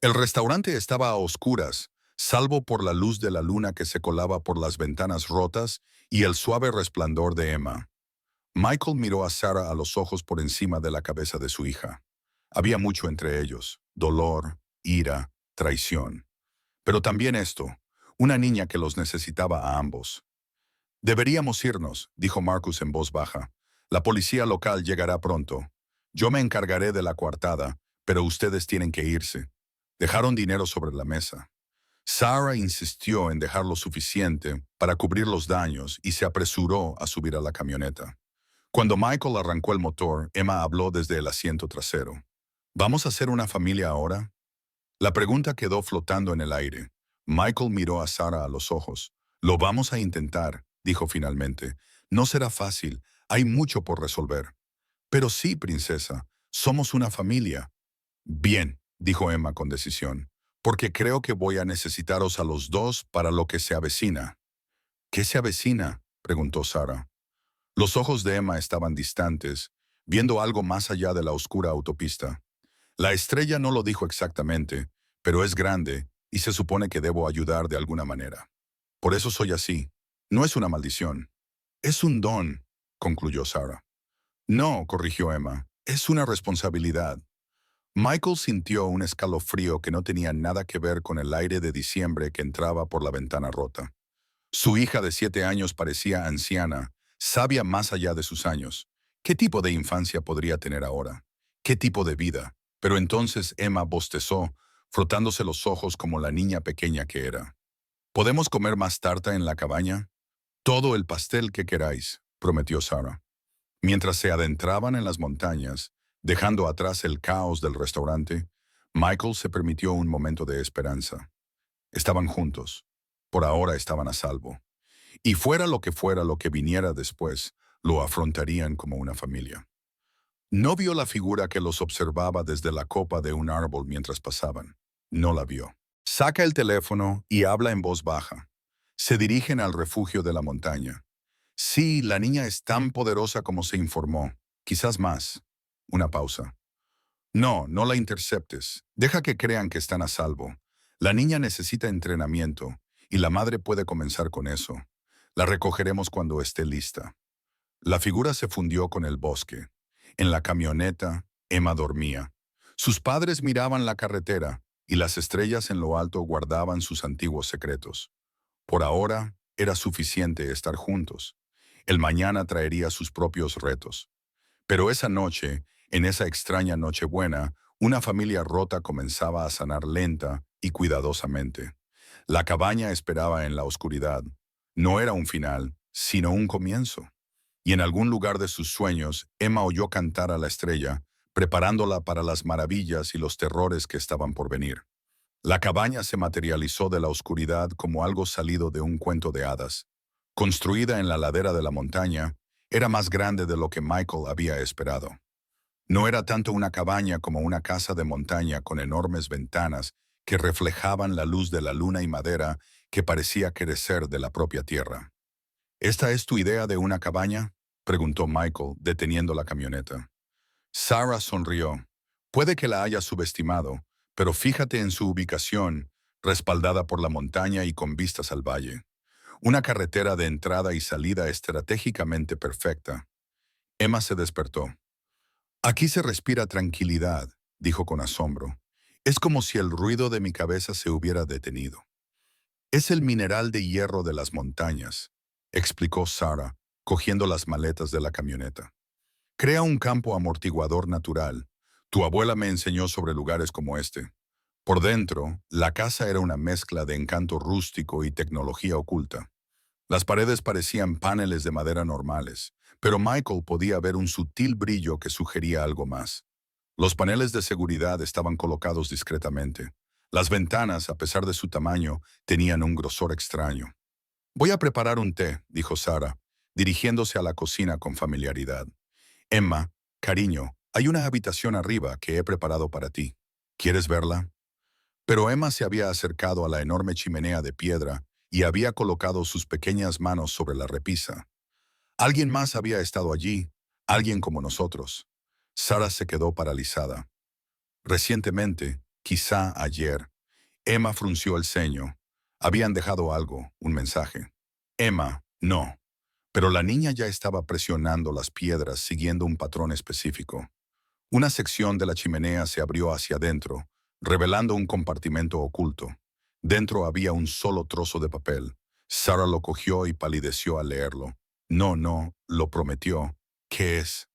El restaurante estaba a oscuras, salvo por la luz de la luna que se colaba por las ventanas rotas y el suave resplandor de Emma. Michael miró a Sara a los ojos por encima de la cabeza de su hija. Había mucho entre ellos, dolor, ira, traición. Pero también esto, una niña que los necesitaba a ambos. Deberíamos irnos, dijo Marcus en voz baja. La policía local llegará pronto. Yo me encargaré de la coartada, pero ustedes tienen que irse. Dejaron dinero sobre la mesa. Sara insistió en dejar lo suficiente para cubrir los daños y se apresuró a subir a la camioneta. Cuando Michael arrancó el motor, Emma habló desde el asiento trasero. ¿Vamos a ser una familia ahora? La pregunta quedó flotando en el aire. Michael miró a Sara a los ojos. Lo vamos a intentar, dijo finalmente. No será fácil, hay mucho por resolver. Pero sí, princesa, somos una familia. Bien, dijo Emma con decisión, porque creo que voy a necesitaros a los dos para lo que se avecina. ¿Qué se avecina?, preguntó Sarah. Los ojos de Emma estaban distantes, viendo algo más allá de la oscura autopista. La estrella no lo dijo exactamente, pero es grande y se supone que debo ayudar de alguna manera. Por eso soy así. No es una maldición. Es un don, concluyó Sarah. No, corrigió Emma, es una responsabilidad. Michael sintió un escalofrío que no tenía nada que ver con el aire de diciembre que entraba por la ventana rota. Su hija de 7 años parecía anciana, sabia más allá de sus años. ¿Qué tipo de infancia podría tener ahora? ¿Qué tipo de vida? Pero entonces Emma bostezó, frotándose los ojos como la niña pequeña que era. ¿Podemos comer más tarta en la cabaña? Todo el pastel que queráis, prometió Sarah. Mientras se adentraban en las montañas, dejando atrás el caos del restaurante, Michael se permitió un momento de esperanza. Estaban juntos. Por ahora estaban a salvo. Y fuera lo que viniera después, lo afrontarían como una familia. No vio la figura que los observaba desde la copa de un árbol mientras pasaban. No la vio. Saca el teléfono y habla en voz baja. Se dirigen al refugio de la montaña. Sí, la niña es tan poderosa como se informó. Quizás más. Una pausa. No, no la interceptes. Deja que crean que están a salvo. La niña necesita entrenamiento, y la madre puede comenzar con eso. La recogeremos cuando esté lista. La figura se fundió con el bosque. En la camioneta, Emma dormía. Sus padres miraban la carretera, y las estrellas en lo alto guardaban sus antiguos secretos. Por ahora, era suficiente estar juntos. El mañana traería sus propios retos. Pero esa noche, en esa extraña Nochebuena, una familia rota comenzaba a sanar lenta y cuidadosamente. La cabaña esperaba en la oscuridad. No era un final, sino un comienzo. Y en algún lugar de sus sueños, Emma oyó cantar a la estrella, preparándola para las maravillas y los terrores que estaban por venir. La cabaña se materializó de la oscuridad como algo salido de un cuento de hadas. Construida en la ladera de la montaña, era más grande de lo que Michael había esperado. No era tanto una cabaña como una casa de montaña con enormes ventanas que reflejaban la luz de la luna y madera que parecía crecer de la propia tierra. ¿Esta es tu idea de una cabaña?, preguntó Michael, deteniendo la camioneta. Sarah sonrió. Puede que la haya subestimado, pero fíjate en su ubicación, respaldada por la montaña y con vistas al valle. Una carretera de entrada y salida estratégicamente perfecta. Emma se despertó. Aquí se respira tranquilidad, dijo con asombro. Es como si el ruido de mi cabeza se hubiera detenido. Es el mineral de hierro de las montañas, explicó Sarah, cogiendo las maletas de la camioneta. Crea un campo amortiguador natural. Tu abuela me enseñó sobre lugares como este. Por dentro, la casa era una mezcla de encanto rústico y tecnología oculta. Las paredes parecían paneles de madera normales, pero Michael podía ver un sutil brillo que sugería algo más. Los paneles de seguridad estaban colocados discretamente. Las ventanas, a pesar de su tamaño, tenían un grosor extraño. Voy a preparar un té, dijo Sarah, dirigiéndose a la cocina con familiaridad. Emma, cariño, hay una habitación arriba que he preparado para ti. ¿Quieres verla? Pero Emma se había acercado a la enorme chimenea de piedra y había colocado sus pequeñas manos sobre la repisa. Alguien más había estado allí, alguien como nosotros. Sarah se quedó paralizada. Recientemente, quizá ayer, Emma frunció el ceño. Habían dejado algo, un mensaje. Emma, no. Pero la niña ya estaba presionando las piedras siguiendo un patrón específico. Una sección de la chimenea se abrió hacia adentro, revelando un compartimento oculto. Dentro había un solo trozo de papel. Sarah lo cogió y palideció al leerlo. No, no, lo prometió. ¿Qué es?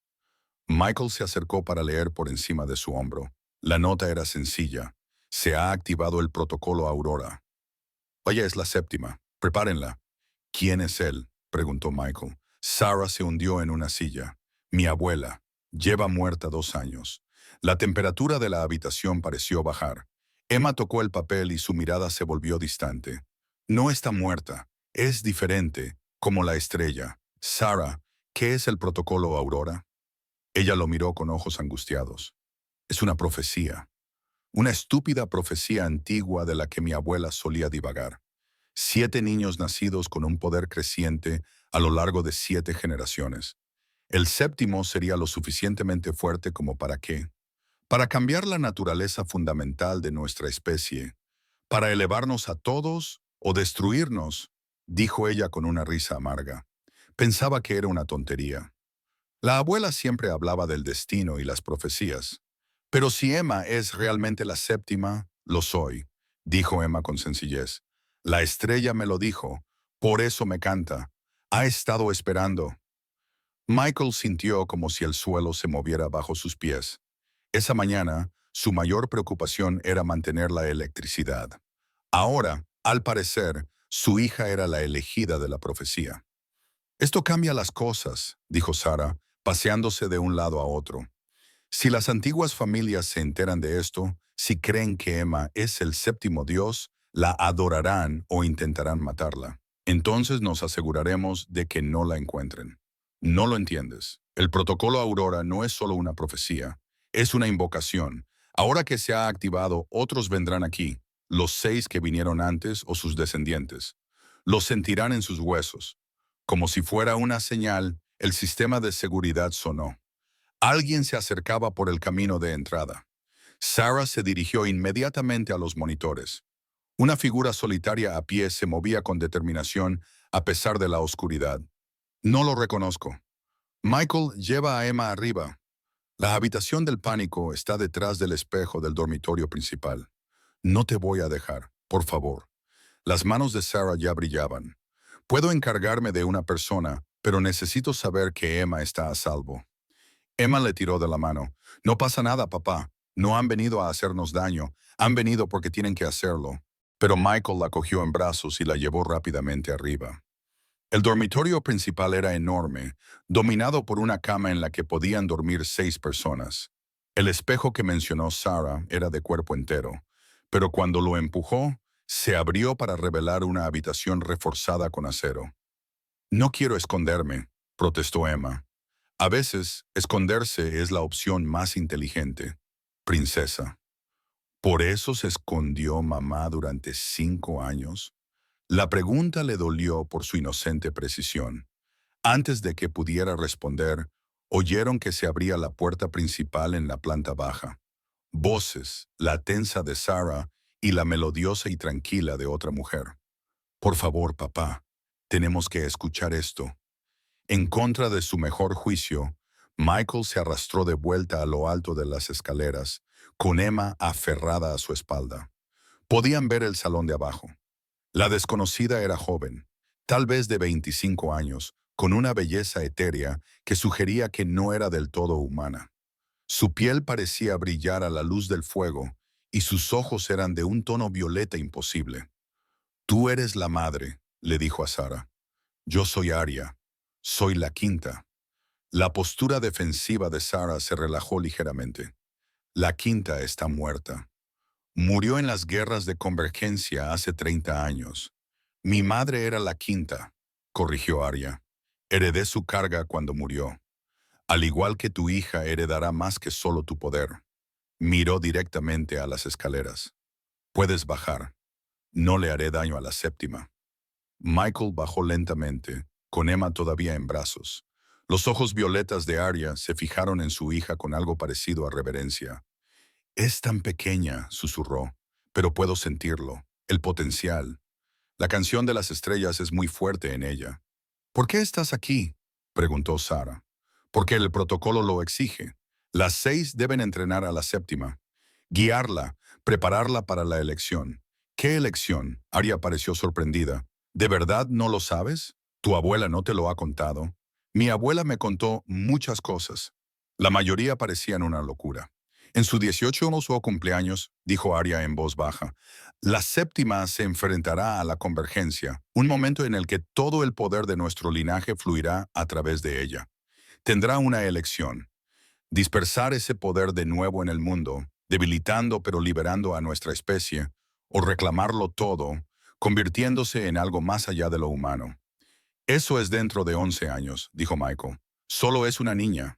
Michael se acercó para leer por encima de su hombro. La nota era sencilla. Se ha activado el protocolo Aurora. Vaya, es la séptima. Prepárenla. ¿Quién es él?, preguntó Michael. Sarah se hundió en una silla. Mi abuela. Lleva muerta 2 años. La temperatura de la habitación pareció bajar. Emma tocó el papel y su mirada se volvió distante. No está muerta. Es diferente, como la estrella. Sarah, ¿qué es el protocolo Aurora? Ella lo miró con ojos angustiados. Es una profecía. Una estúpida profecía antigua de la que mi abuela solía divagar. 7 niños nacidos con un poder creciente a lo largo de 7 generaciones. El séptimo sería lo suficientemente fuerte como para qué. Para cambiar la naturaleza fundamental de nuestra especie, para elevarnos a todos o destruirnos, dijo ella con una risa amarga. Pensaba que era una tontería. La abuela siempre hablaba del destino y las profecías. Pero si Emma es realmente la séptima, lo soy, dijo Emma con sencillez. La estrella me lo dijo, por eso me canta. Ha estado esperando. Michael sintió como si el suelo se moviera bajo sus pies. Esa mañana, su mayor preocupación era mantener la electricidad. Ahora, al parecer, su hija era la elegida de la profecía. Esto cambia las cosas, dijo Sara, paseándose de un lado a otro. Si las antiguas familias se enteran de esto, si creen que Emma es el séptimo dios, la adorarán o intentarán matarla. Entonces nos aseguraremos de que no la encuentren. No lo entiendes. El protocolo Aurora no es solo una profecía, es una invocación. Ahora que se ha activado, otros vendrán aquí, los 6 que vinieron antes o sus descendientes. Los sentirán en sus huesos. Como si fuera una señal, el sistema de seguridad sonó. Alguien se acercaba por el camino de entrada. Sarah se dirigió inmediatamente a los monitores. Una figura solitaria a pie se movía con determinación a pesar de la oscuridad. No lo reconozco. Michael lleva a Emma arriba. La habitación del pánico está detrás del espejo del dormitorio principal. No te voy a dejar, por favor. Las manos de Sarah ya brillaban. Puedo encargarme de una persona, pero necesito saber que Emma está a salvo. Emma le tiró de la mano. No pasa nada, papá. No han venido a hacernos daño. Han venido porque tienen que hacerlo. Pero Michael la cogió en brazos y la llevó rápidamente arriba. El dormitorio principal era enorme, dominado por una cama en la que podían dormir 6 personas. El espejo que mencionó Sarah era de cuerpo entero, pero cuando lo empujó, se abrió para revelar una habitación reforzada con acero. No quiero esconderme, protestó Emma. A veces, esconderse es la opción más inteligente, princesa. ¿Por eso se escondió mamá durante 5 años? La pregunta le dolió por su inocente precisión. Antes de que pudiera responder, oyeron que se abría la puerta principal en la planta baja. Voces, la tensa de Sarah y la melodiosa y tranquila de otra mujer. Por favor, papá, tenemos que escuchar esto. En contra de su mejor juicio, Michael se arrastró de vuelta a lo alto de las escaleras, con Emma aferrada a su espalda. Podían ver el salón de abajo. La desconocida era joven, tal vez de 25 años, con una belleza etérea que sugería que no era del todo humana. Su piel parecía brillar a la luz del fuego y sus ojos eran de un tono violeta imposible. Tú eres la madre, le dijo a Sara. Yo soy Arya. Soy la quinta. La postura defensiva de Sara se relajó ligeramente. La quinta está muerta. Murió en las guerras de Convergencia hace 30 años. Mi madre era la quinta, corrigió Arya. Heredé su carga cuando murió. Al igual que tu hija heredará más que solo tu poder. Miró directamente a las escaleras. Puedes bajar. No le haré daño a la séptima. Michael bajó lentamente, con Emma todavía en brazos. Los ojos violetas de Arya se fijaron en su hija con algo parecido a reverencia. Es tan pequeña, susurró, pero puedo sentirlo, el potencial. La canción de las estrellas es muy fuerte en ella. ¿Por qué estás aquí?, preguntó Sara. Porque el protocolo lo exige. Las 6 deben entrenar a la séptima. Guiarla, prepararla para la elección. ¿Qué elección? Arya pareció sorprendida. ¿De verdad no lo sabes? ¿Tu abuela no te lo ha contado? Mi abuela me contó muchas cosas. La mayoría parecían una locura. En su 18º cumpleaños, dijo Arya en voz baja, la séptima se enfrentará a la convergencia, un momento en el que todo el poder de nuestro linaje fluirá a través de ella. Tendrá una elección. Dispersar ese poder de nuevo en el mundo, debilitando pero liberando a nuestra especie, o reclamarlo todo, convirtiéndose en algo más allá de lo humano. Eso es dentro de 11 años, dijo Michael. Solo es una niña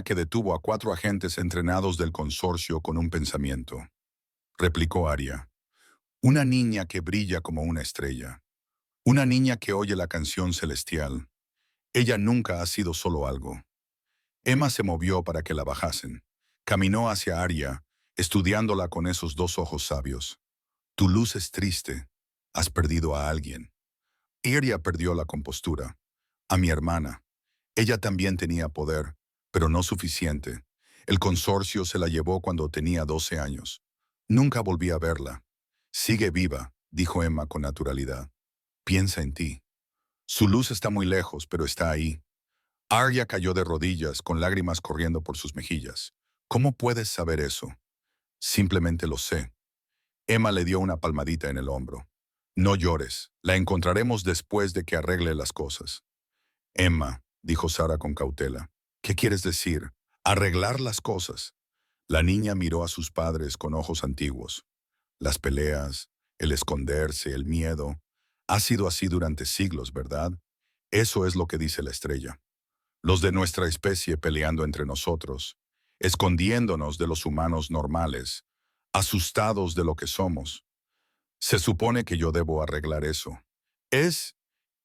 que detuvo a 4 agentes entrenados del consorcio con un pensamiento. Replicó Arya. Una niña que brilla como una estrella. Una niña que oye la canción celestial. Ella nunca ha sido solo algo. Emma se movió para que la bajasen. Caminó hacia Arya, estudiándola con esos dos ojos sabios. Tu luz es triste. Has perdido a alguien. Arya perdió la compostura. A mi hermana. Ella también tenía poder, pero no suficiente. El consorcio se la llevó cuando tenía 12 años. Nunca volví a verla. Sigue viva, dijo Emma con naturalidad. Piensa en ti. Su luz está muy lejos, pero está ahí. Arya cayó de rodillas, con lágrimas corriendo por sus mejillas. ¿Cómo puedes saber eso? Simplemente lo sé. Emma le dio una palmadita en el hombro. No llores. La encontraremos después de que arregle las cosas. Emma, dijo Sara con cautela. ¿Qué quieres decir? Arreglar las cosas. La niña miró a sus padres con ojos antiguos. Las peleas, el esconderse, el miedo. Ha sido así durante siglos, ¿verdad? Eso es lo que dice la estrella. Los de nuestra especie peleando entre nosotros, escondiéndonos de los humanos normales, asustados de lo que somos. Se supone que yo debo arreglar eso. Es,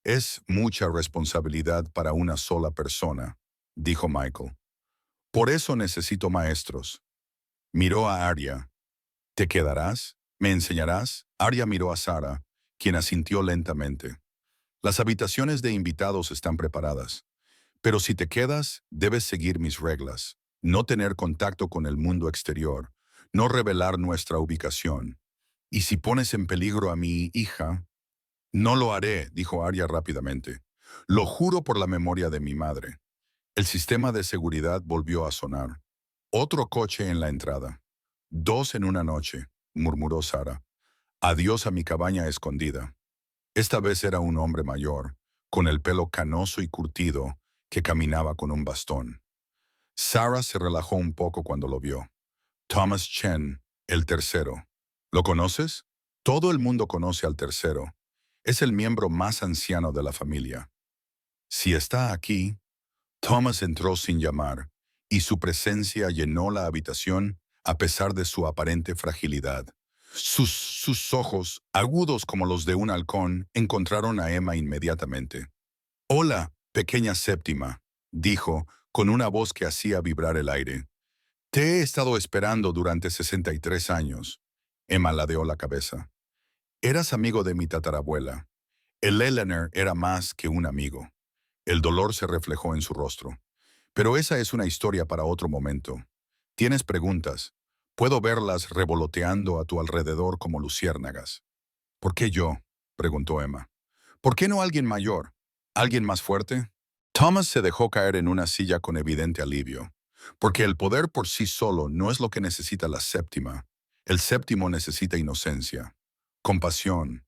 es mucha responsabilidad para una sola persona, dijo Michael. Por eso necesito maestros. Miró a Arya. ¿Te quedarás? ¿Me enseñarás? Arya miró a Sara, quien asintió lentamente. Las habitaciones de invitados están preparadas. Pero si te quedas, debes seguir mis reglas. No tener contacto con el mundo exterior. No revelar nuestra ubicación. Y si pones en peligro a mi hija... No lo haré, dijo Arya rápidamente. Lo juro por la memoria de mi madre. El sistema de seguridad volvió a sonar. Otro coche en la entrada. Dos en una noche, murmuró Sara. Adiós a mi cabaña escondida. Esta vez era un hombre mayor, con el pelo canoso y curtido, que caminaba con un bastón. Sara se relajó un poco cuando lo vio. Thomas Chen, el tercero. ¿Lo conoces? Todo el mundo conoce al tercero. Es el miembro más anciano de la familia. Si está aquí, Thomas entró sin llamar, y su presencia llenó la habitación a pesar de su aparente fragilidad. Sus ojos, agudos como los de un halcón, encontraron a Emma inmediatamente. «Hola, pequeña séptima», dijo, con una voz que hacía vibrar el aire. «Te he estado esperando durante 63 años». Emma ladeó la cabeza. «Eras amigo de mi tatarabuela. El Eleanor era más que un amigo». El dolor se reflejó en su rostro. «Pero esa es una historia para otro momento. Tienes preguntas. Puedo verlas revoloteando a tu alrededor como luciérnagas». «¿Por qué yo?», preguntó Emma. «¿Por qué no alguien mayor? ¿Alguien más fuerte?» Thomas se dejó caer en una silla con evidente alivio. Porque el poder por sí solo no es lo que necesita la séptima. El séptimo necesita inocencia, compasión,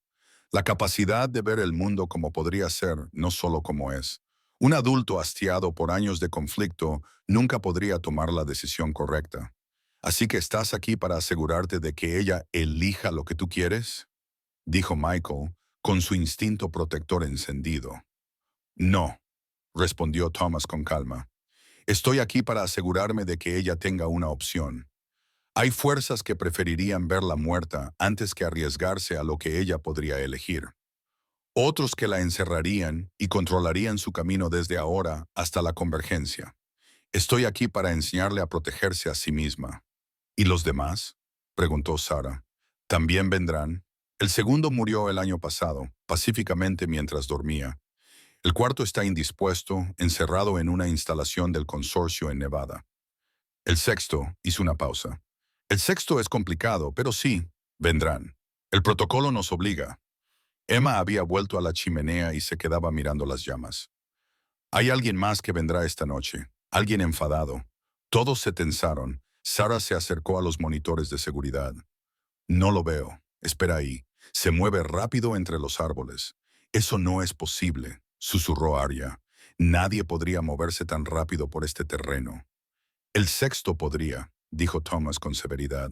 la capacidad de ver el mundo como podría ser, no solo como es. Un adulto hastiado por años de conflicto nunca podría tomar la decisión correcta. Así que estás aquí para asegurarte de que ella elija lo que tú quieres, dijo Michael, con su instinto protector encendido. No, respondió Thomas con calma. Estoy aquí para asegurarme de que ella tenga una opción. Hay fuerzas que preferirían verla muerta antes que arriesgarse a lo que ella podría elegir. Otros que la encerrarían y controlarían su camino desde ahora hasta la convergencia. Estoy aquí para enseñarle a protegerse a sí misma. ¿Y los demás?, preguntó Sara. ¿También vendrán? El segundo murió el año pasado, pacíficamente mientras dormía. El cuarto está indispuesto, encerrado en una instalación del consorcio en Nevada. El sexto hizo una pausa. El sexto es complicado, pero sí, vendrán. El protocolo nos obliga. Emma había vuelto a la chimenea y se quedaba mirando las llamas. Hay alguien más que vendrá esta noche, alguien enfadado. Todos se tensaron. Sara se acercó a los monitores de seguridad. No lo veo. Espera ahí. Se mueve rápido entre los árboles. Eso no es posible, susurró Arya. Nadie podría moverse tan rápido por este terreno. El sexto podría, dijo Thomas con severidad.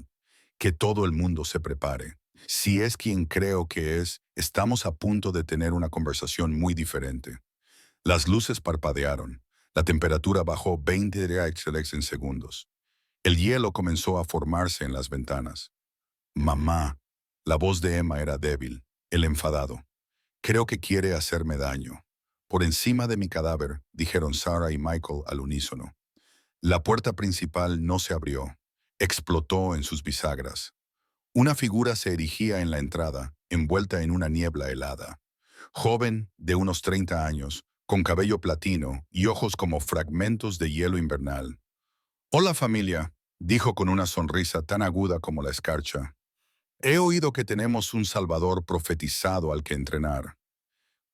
Que todo el mundo se prepare. Si es quien creo que es, estamos a punto de tener una conversación muy diferente. Las luces parpadearon. La temperatura bajó 20 grados en segundos. El hielo comenzó a formarse en las ventanas. Mamá, La voz de Emma era débil, el enfadado. Creo que quiere hacerme daño. Por encima de mi cadáver, dijeron Sarah y Michael al unísono. La puerta principal no se abrió. Explotó en sus bisagras. Una figura se erigía en la entrada, envuelta en una niebla helada. Joven, de unos 30 años, con cabello platino y ojos como fragmentos de hielo invernal. «Hola, familia», dijo con una sonrisa tan aguda como la escarcha. «He oído que tenemos un Salvador profetizado al que entrenar».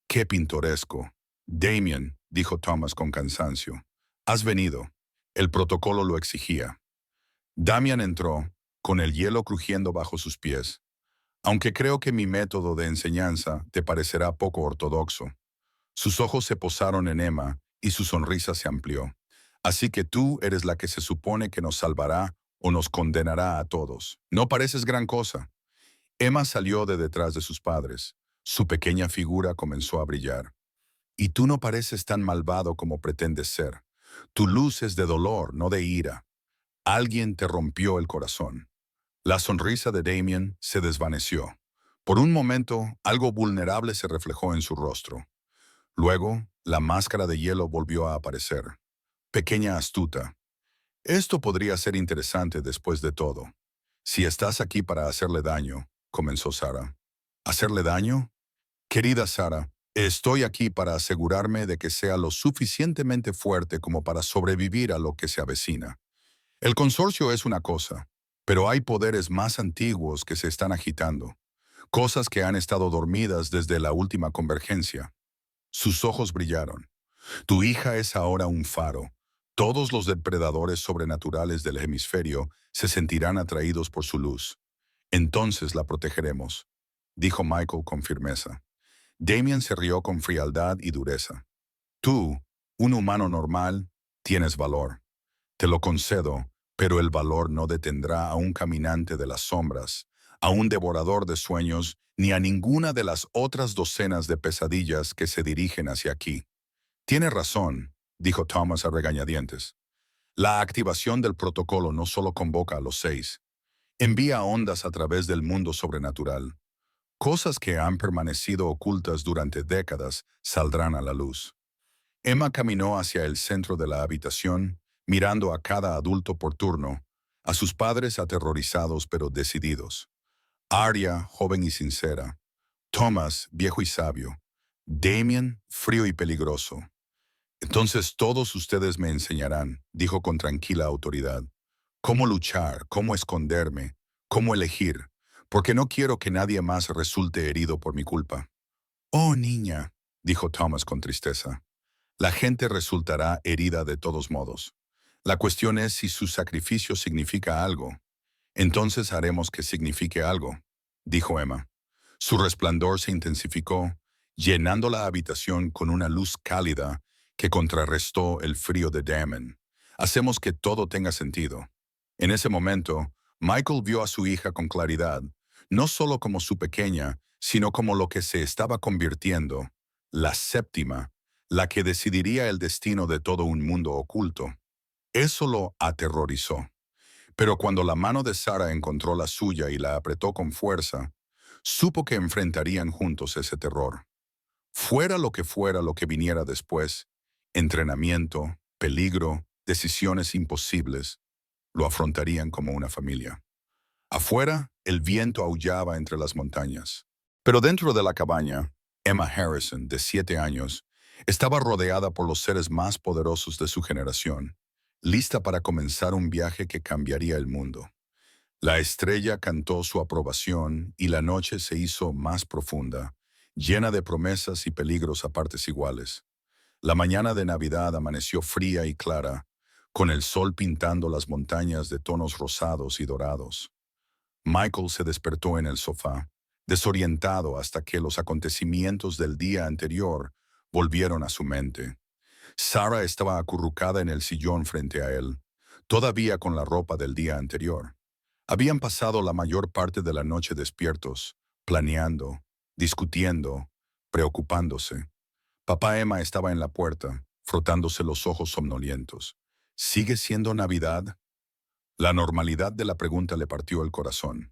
«Qué pintoresco». «Damien», dijo Thomas con cansancio. «Has venido. El protocolo lo exigía». Damian entró, con el hielo crujiendo bajo sus pies. «Aunque creo que mi método de enseñanza te parecerá poco ortodoxo». Sus ojos se posaron en Emma y su sonrisa se amplió. «Así que tú eres la que se supone que nos salvará o nos condenará a todos. No pareces gran cosa». Emma salió de detrás de sus padres. Su pequeña figura comenzó a brillar. «Y tú no pareces tan malvado como pretendes ser. Tu luz es de dolor, no de ira. Alguien te rompió el corazón». La sonrisa de Damien se desvaneció. Por un momento, algo vulnerable se reflejó en su rostro. Luego, la máscara de hielo volvió a aparecer. «Pequeña astuta. Esto podría ser interesante después de todo. Si estás aquí para hacerle daño», comenzó Sarah. «¿Hacerle daño?» «Querida Sarah, estoy aquí para asegurarme de que sea lo suficientemente fuerte como para sobrevivir a lo que se avecina. El consorcio es una cosa, pero hay poderes más antiguos que se están agitando, cosas que han estado dormidas desde la última convergencia». Sus ojos brillaron. «Tu hija es ahora un faro. Todos los depredadores sobrenaturales del hemisferio se sentirán atraídos por su luz. Entonces la protegeremos», dijo Michael con firmeza. Damien se rió con frialdad y dureza. «Tú, un humano normal, tienes valor. Te lo concedo, pero el valor no detendrá a un caminante de las sombras, a un devorador de sueños, ni a ninguna de las otras docenas de pesadillas que se dirigen hacia aquí». «Tiene razón», dijo Thomas a regañadientes. «La activación del protocolo no solo convoca a los 6, envía ondas a través del mundo sobrenatural. Cosas que han permanecido ocultas durante décadas saldrán a la luz». Emma caminó hacia el centro de la habitación, mirando a cada adulto por turno, a sus padres aterrorizados pero decididos. Arya, joven y sincera. Thomas, viejo y sabio. Damien, frío y peligroso. «Entonces todos ustedes me enseñarán», dijo con tranquila autoridad, «cómo luchar, cómo esconderme, cómo elegir, porque no quiero que nadie más resulte herido por mi culpa». «Oh, niña», dijo Thomas con tristeza, «la gente resultará herida de todos modos. La cuestión es si su sacrificio significa algo. Entonces haremos que signifique algo», dijo Emma. Su resplandor se intensificó, llenando la habitación con una luz cálida que contrarrestó el frío de Damon. «Hacemos que todo tenga sentido». En ese momento, Michael vio a su hija con claridad, no solo como su pequeña, sino como lo que se estaba convirtiendo, la séptima, la que decidiría el destino de todo un mundo oculto. Eso lo aterrorizó. Pero cuando la mano de Sarah encontró la suya y la apretó con fuerza, supo que enfrentarían juntos ese terror. Fuera lo que viniera después, entrenamiento, peligro, decisiones imposibles, lo afrontarían como una familia. Afuera, el viento aullaba entre las montañas. Pero dentro de la cabaña, Emma Harrison, de 7 años, estaba rodeada por los seres más poderosos de su generación, lista para comenzar un viaje que cambiaría el mundo. La estrella cantó su aprobación y la noche se hizo más profunda, llena de promesas y peligros a partes iguales. La mañana de Navidad amaneció fría y clara, con el sol pintando las montañas de tonos rosados y dorados. Michael se despertó en el sofá, desorientado hasta que los acontecimientos del día anterior volvieron a su mente. Sarah estaba acurrucada en el sillón frente a él, todavía con la ropa del día anterior. Habían pasado la mayor parte de la noche despiertos, planeando, discutiendo, preocupándose. Papá Emma estaba en la puerta, frotándose los ojos somnolientos. «¿Sigue siendo Navidad?». La normalidad de la pregunta le partió el corazón.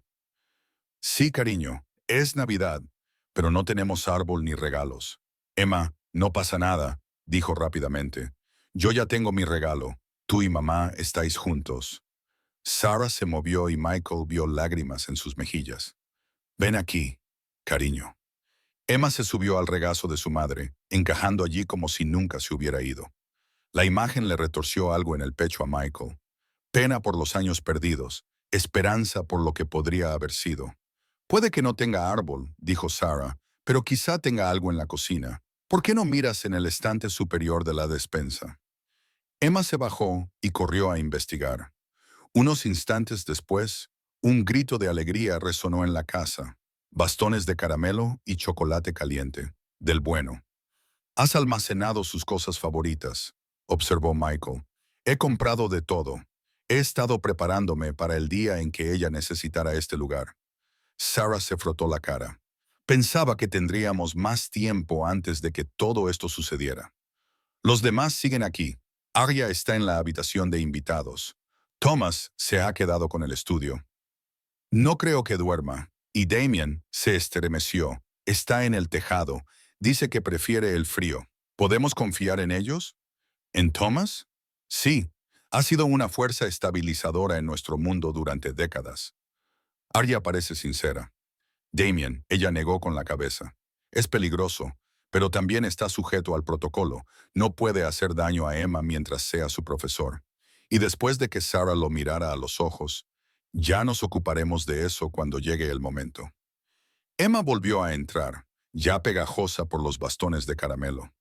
Sí, cariño, es Navidad, pero no tenemos árbol ni regalos. Emma, no pasa nada, dijo rápidamente. Yo ya tengo mi regalo. Tú y mamá estáis juntos. Sarah se movió y Michael vio lágrimas en sus mejillas. Ven aquí, cariño. Emma se subió al regazo de su madre, encajando allí como si nunca se hubiera ido. La imagen le retorció algo en el pecho a Michael. Pena por los años perdidos, esperanza por lo que podría haber sido. Puede que no tenga árbol, dijo Sarah, pero quizá tenga algo en la cocina. ¿Por qué no miras en el estante superior de la despensa? Emma se bajó y corrió a investigar. Unos instantes después, un grito de alegría resonó en la casa. Bastones de caramelo y chocolate caliente, del bueno. Has almacenado sus cosas favoritas, observó Michael. He comprado de todo. He estado preparándome para el día en que ella necesitara este lugar. Sarah se frotó la cara. Pensaba que tendríamos más tiempo antes de que todo esto sucediera. Los demás siguen aquí. Arya está en la habitación de invitados. Thomas se ha quedado con el estudio. No creo que duerma. Y Damien se estremeció. Está en el tejado. Dice que prefiere el frío. ¿Podemos confiar en ellos? ¿En Thomas? Sí. Ha sido una fuerza estabilizadora en nuestro mundo durante décadas. Arya parece sincera. Damien, ella negó con la cabeza. Es peligroso, pero también está sujeto al protocolo. No puede hacer daño a Emma mientras sea su profesor. Y después de que Sarah lo mirara a los ojos, ya nos ocuparemos de eso cuando llegue el momento. Emma volvió a entrar, ya pegajosa por los bastones de caramelo.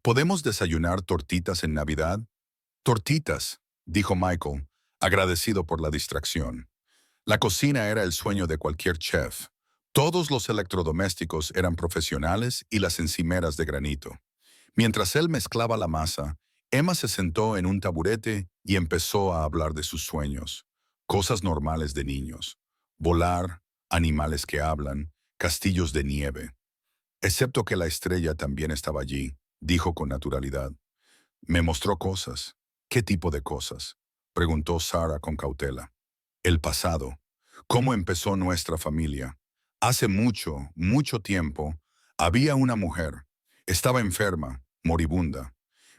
¿Podemos desayunar tortitas en Navidad? Tortitas, dijo Michael, agradecido por la distracción. La cocina era el sueño de cualquier chef. Todos los electrodomésticos eran profesionales y las encimeras de granito. Mientras él mezclaba la masa, Emma se sentó en un taburete y empezó a hablar de sus sueños. Cosas normales de niños. Volar, animales que hablan, castillos de nieve. Excepto que la estrella también estaba allí, dijo con naturalidad. Me mostró cosas. ¿Qué tipo de cosas? Preguntó Sarah con cautela. El pasado. ¿Cómo empezó nuestra familia? Hace mucho, mucho tiempo, había una mujer. Estaba enferma, moribunda.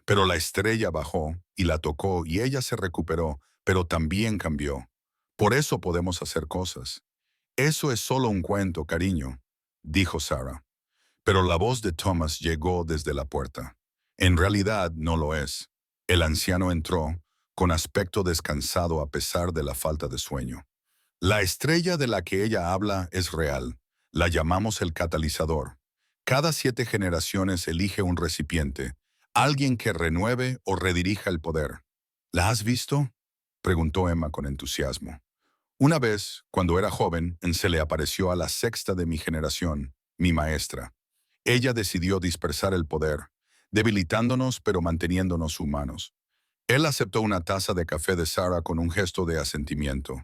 Pero la estrella bajó y la tocó y ella se recuperó, pero también cambió. Por eso podemos hacer cosas. Eso es solo un cuento, cariño, dijo Sarah. Pero la voz de Thomas llegó desde la puerta. En realidad no lo es. El anciano entró, con aspecto descansado a pesar de la falta de sueño. La estrella de la que ella habla es real. La llamamos el catalizador. Cada 7 generaciones elige un recipiente, alguien que renueve o redirija el poder. ¿La has visto? Preguntó Emma con entusiasmo. Una vez, cuando era joven, se le apareció a la sexta de mi generación, mi maestra. Ella decidió dispersar el poder, debilitándonos pero manteniéndonos humanos. Él aceptó una taza de café de Sarah con un gesto de asentimiento.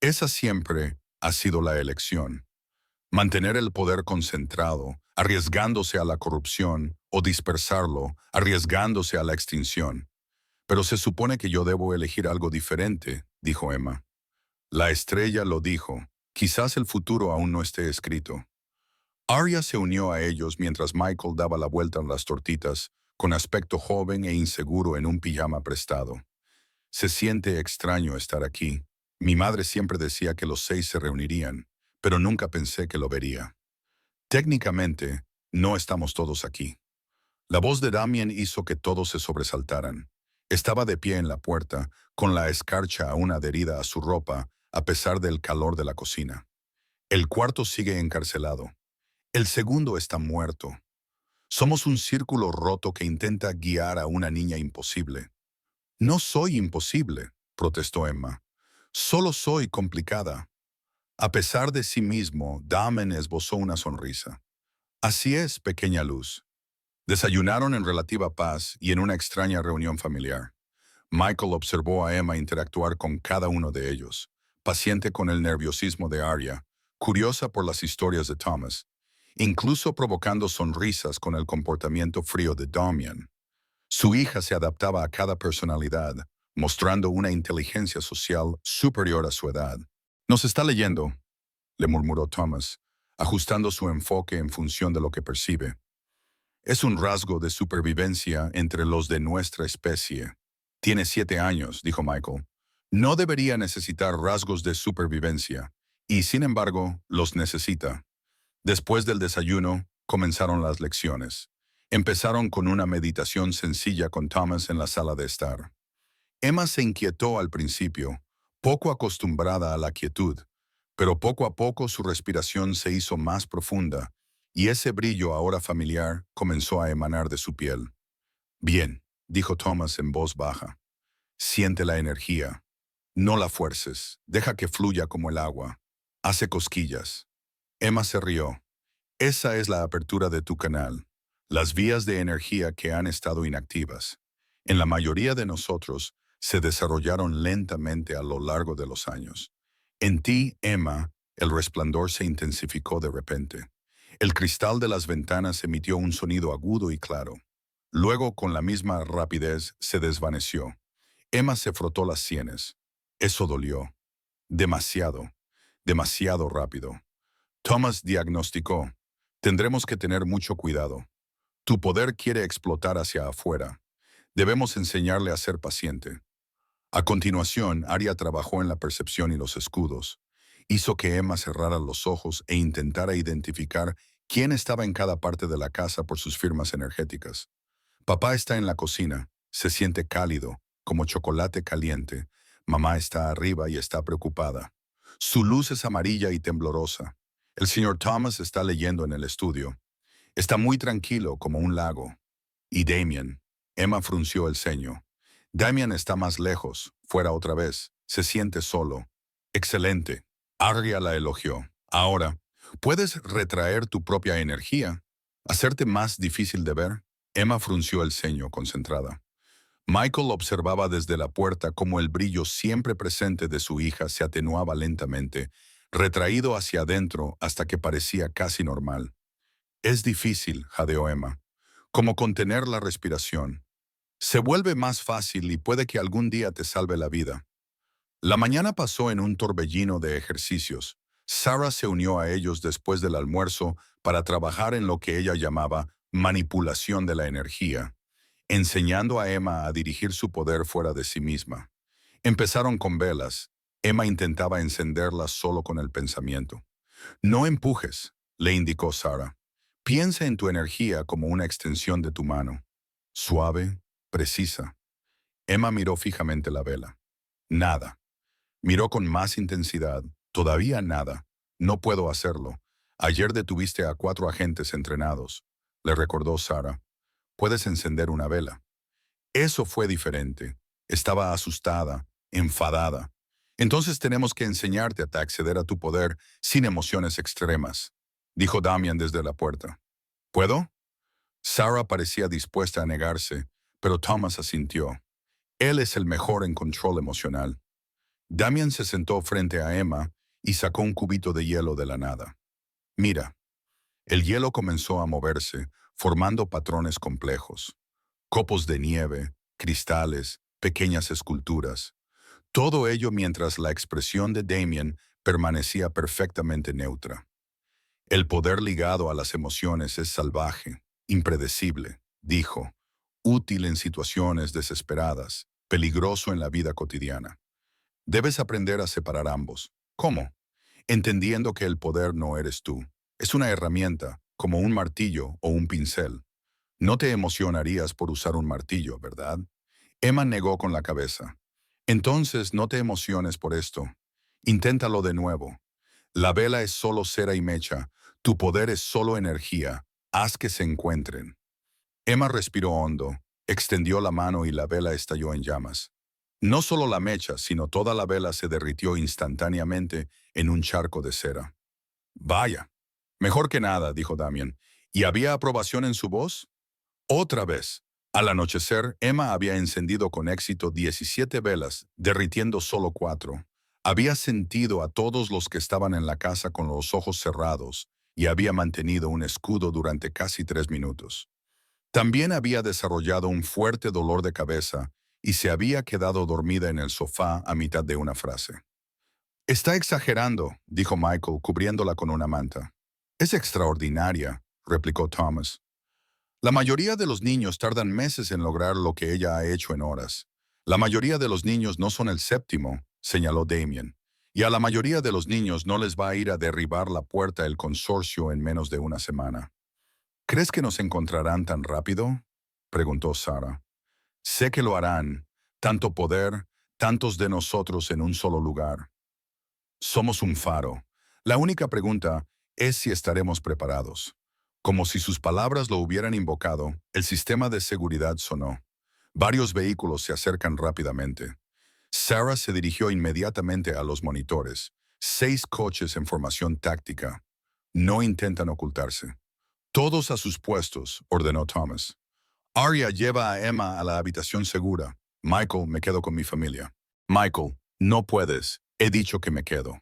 Esa siempre ha sido la elección. Mantener el poder concentrado, arriesgándose a la corrupción, o dispersarlo, arriesgándose a la extinción. Pero se supone que yo debo elegir algo diferente, dijo Emma. La estrella lo dijo. Quizás el futuro aún no esté escrito. Arya se unió a ellos mientras Michael daba la vuelta en las tortitas, con aspecto joven e inseguro en un pijama prestado. Se siente extraño estar aquí. Mi madre siempre decía que los 6 se reunirían, pero nunca pensé que lo vería. Técnicamente, no estamos todos aquí. La voz de Damien hizo que todos se sobresaltaran. Estaba de pie en la puerta, con la escarcha aún adherida a su ropa, a pesar del calor de la cocina. El cuarto sigue encarcelado. El segundo está muerto. Somos un círculo roto que intenta guiar a una niña imposible. No soy imposible, protestó Emma. Solo soy complicada. A pesar de sí mismo, Damon esbozó una sonrisa. Así es, pequeña luz. Desayunaron en relativa paz y en una extraña reunión familiar. Michael observó a Emma interactuar con cada uno de ellos, paciente con el nerviosismo de Arya, curiosa por las historias de Thomas, incluso provocando sonrisas con el comportamiento frío de Damien. Su hija se adaptaba a cada personalidad, mostrando una inteligencia social superior a su edad. Nos está leyendo, le murmuró Thomas, ajustando su enfoque en función de lo que percibe. Es un rasgo de supervivencia entre los de nuestra especie. Tiene 7 años, dijo Michael. No debería necesitar rasgos de supervivencia, y sin embargo, los necesita. Después del desayuno, comenzaron las lecciones. Empezaron con una meditación sencilla con Thomas en la sala de estar. Emma se inquietó al principio, poco acostumbrada a la quietud, pero poco a poco su respiración se hizo más profunda, y ese brillo ahora familiar comenzó a emanar de su piel. Bien, dijo Thomas en voz baja. Siente la energía. No la fuerces, deja que fluya como el agua. Hace cosquillas. Emma se rió. Esa es la apertura de tu canal, las vías de energía que han estado inactivas. En la mayoría de nosotros se desarrollaron lentamente a lo largo de los años. En ti, Emma, el resplandor se intensificó de repente. El cristal de las ventanas emitió un sonido agudo y claro. Luego, con la misma rapidez, se desvaneció. Emma se frotó las sienes. Eso dolió. Demasiado, demasiado rápido. Thomas diagnosticó. Tendremos que tener mucho cuidado. Tu poder quiere explotar hacia afuera. Debemos enseñarle a ser paciente. A continuación, Arya trabajó en la percepción y los escudos. Hizo que Emma cerrara los ojos e intentara identificar quién estaba en cada parte de la casa por sus firmas energéticas. Papá está en la cocina. Se siente cálido, como chocolate caliente. Mamá está arriba y está preocupada. Su luz es amarilla y temblorosa. El señor Thomas está leyendo en el estudio. Está muy tranquilo como un lago. ¿Y Damien? Emma frunció el ceño. Damien está más lejos, fuera otra vez. Se siente solo. Excelente. Arya la elogió. Ahora, ¿puedes retraer tu propia energía? ¿Hacerte más difícil de ver? Emma frunció el ceño, concentrada. Michael observaba desde la puerta cómo el brillo siempre presente de su hija se atenuaba lentamente, retraído hacia adentro hasta que parecía casi normal. Es difícil, jadeó Emma, como contener la respiración. Se vuelve más fácil y puede que algún día te salve la vida. La mañana pasó en un torbellino de ejercicios. Sarah se unió a ellos después del almuerzo para trabajar en lo que ella llamaba manipulación de la energía, enseñando a Emma a dirigir su poder fuera de sí misma. Empezaron con velas. Emma intentaba encenderlas solo con el pensamiento. No empujes, le indicó Sarah. Piensa en tu energía como una extensión de tu mano. Suave, precisa. Emma miró fijamente la vela. Nada. Miró con más intensidad. Todavía nada. No puedo hacerlo. Ayer detuviste a 4 agentes entrenados, le recordó Sarah. Puedes encender una vela. Eso fue diferente. Estaba asustada, enfadada. Entonces tenemos que enseñarte a acceder a tu poder sin emociones extremas, dijo Damian desde la puerta. ¿Puedo? Sarah parecía dispuesta a negarse, pero Thomas asintió. Él es el mejor en control emocional. Damian se sentó frente a Emma y sacó un cubito de hielo de la nada. Mira. El hielo comenzó a moverse, formando patrones complejos. Copos de nieve, cristales, pequeñas esculturas. Todo ello mientras la expresión de Damien permanecía perfectamente neutra. El poder ligado a las emociones es salvaje, impredecible, dijo, útil en situaciones desesperadas, peligroso en la vida cotidiana. Debes aprender a separar ambos. ¿Cómo? Entendiendo que el poder no eres tú. Es una herramienta, como un martillo o un pincel. No te emocionarías por usar un martillo, ¿verdad? Emma negó con la cabeza. Entonces no te emociones por esto. Inténtalo de nuevo. La vela es solo cera y mecha. Tu poder es solo energía. Haz que se encuentren. Emma respiró hondo, extendió la mano y la vela estalló en llamas. No solo la mecha, sino toda la vela se derritió instantáneamente en un charco de cera. Vaya. Mejor que nada, dijo Damien. ¿Y había aprobación en su voz? Otra vez. Al anochecer, Emma había encendido con éxito 17 velas, derritiendo solo 4. Había sentido a todos los que estaban en la casa con los ojos cerrados y había mantenido un escudo durante casi 3 minutos. También había desarrollado un fuerte dolor de cabeza y se había quedado dormida en el sofá a mitad de una frase. Está exagerando, dijo Michael, cubriéndola con una manta. Es extraordinaria, replicó Thomas. La mayoría de los niños tardan meses en lograr lo que ella ha hecho en horas. La mayoría de los niños no son el séptimo, señaló Damien. Y a la mayoría de los niños no les va a ir a derribar la puerta el consorcio en menos de una semana. ¿Crees que nos encontrarán tan rápido?, preguntó Sarah. Sé que lo harán. Tanto poder, tantos de nosotros en un solo lugar. Somos un faro. La única pregunta es si estaremos preparados. Como si sus palabras lo hubieran invocado, el sistema de seguridad sonó. Varios vehículos se acercan rápidamente. Sarah se dirigió inmediatamente a los monitores. 6 coches en formación táctica. No intentan ocultarse. Todos a sus puestos, ordenó Thomas. Arya lleva a Emma a la habitación segura. Michael, me quedo con mi familia. Michael, no puedes. He dicho que me quedo.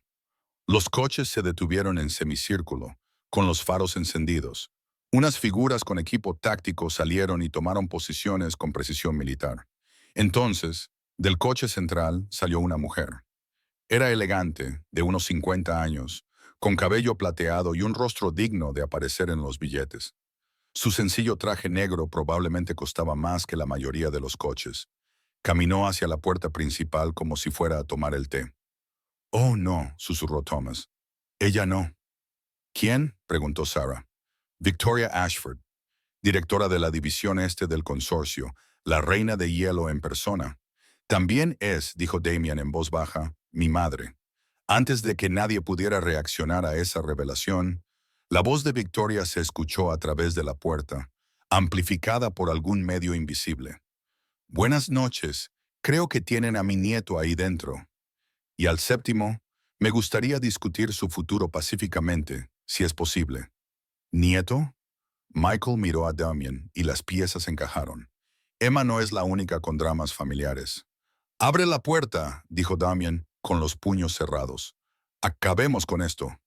Los coches se detuvieron en semicírculo, con los faros encendidos. Unas figuras con equipo táctico salieron y tomaron posiciones con precisión militar. Entonces, del coche central salió una mujer. Era elegante, de unos 50 años, con cabello plateado y un rostro digno de aparecer en los billetes. Su sencillo traje negro probablemente costaba más que la mayoría de los coches. Caminó hacia la puerta principal como si fuera a tomar el té. «Oh, no», susurró Thomas. «Ella no». «¿Quién?», preguntó Sarah. «Victoria Ashford, directora de la División Este del Consorcio, la Reina de Hielo en persona. También es», dijo Damien en voz baja, «mi madre». Antes de que nadie pudiera reaccionar a esa revelación, la voz de Victoria se escuchó a través de la puerta, amplificada por algún medio invisible. «Buenas noches. Creo que tienen a mi nieto ahí dentro. Y al séptimo, me gustaría discutir su futuro pacíficamente, si es posible». «¿Nieto?». Michael miró a Damien y las piezas encajaron. Emma no es la única con dramas familiares. «Abre la puerta», dijo Damien, con los puños cerrados. «Acabemos con esto».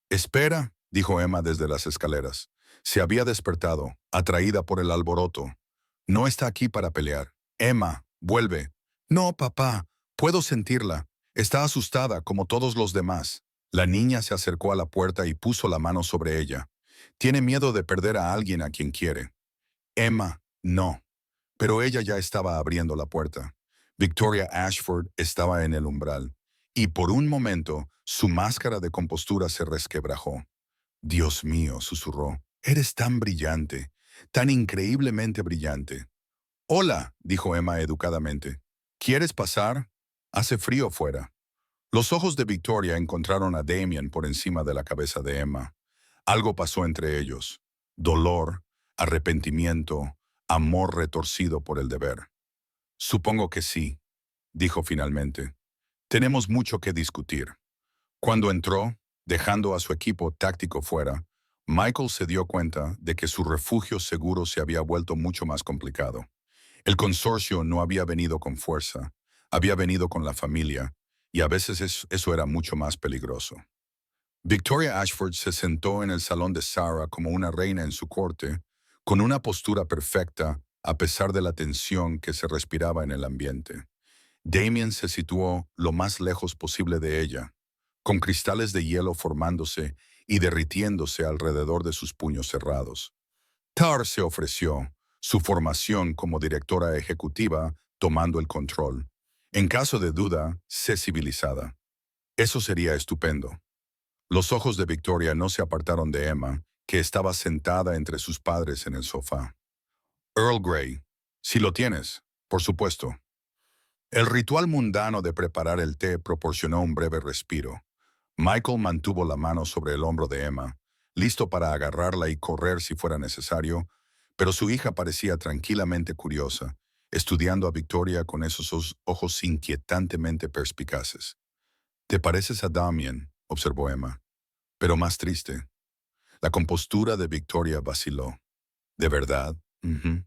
«Espera», dijo Emma desde las escaleras. Se había despertado, atraída por el alboroto. «No está aquí para pelear. Emma, vuelve». «No, papá, puedo sentirla. Está asustada, como todos los demás». La niña se acercó a la puerta y puso la mano sobre ella. «Tiene miedo de perder a alguien a quien quiere». «Emma, no». Pero ella ya estaba abriendo la puerta. Victoria Ashford estaba en el umbral, y por un momento su máscara de compostura se resquebrajó. «Dios mío», susurró, «eres tan brillante, tan increíblemente brillante». «Hola», dijo Emma educadamente. «¿Quieres pasar? Hace frío fuera». Los ojos de Victoria encontraron a Damien por encima de la cabeza de Emma. Algo pasó entre ellos. Dolor, arrepentimiento, amor retorcido por el deber. «Supongo que sí», dijo finalmente. «Tenemos mucho que discutir». Cuando entró, dejando a su equipo táctico fuera, Michael se dio cuenta de que su refugio seguro se había vuelto mucho más complicado. El consorcio no había venido con fuerza, había venido con la familia, y a veces eso era mucho más peligroso. Victoria Ashford se sentó en el salón de Sarah como una reina en su corte, con una postura perfecta a pesar de la tensión que se respiraba en el ambiente. Damien se situó lo más lejos posible de ella, con cristales de hielo formándose y derritiéndose alrededor de sus puños cerrados. Tar se ofreció, su formación como directora ejecutiva tomando el control. En caso de duda, sé civilizada. Eso sería estupendo. Los ojos de Victoria no se apartaron de Emma, que estaba sentada entre sus padres en el sofá. «Earl Grey, si lo tienes, por supuesto». El ritual mundano de preparar el té proporcionó un breve respiro. Michael mantuvo la mano sobre el hombro de Emma, listo para agarrarla y correr si fuera necesario, pero su hija parecía tranquilamente curiosa, estudiando a Victoria con esos ojos inquietantemente perspicaces. «Te pareces a Damien», observó Emma, «pero más triste». La compostura de Victoria vaciló. «¿De verdad? Ujú.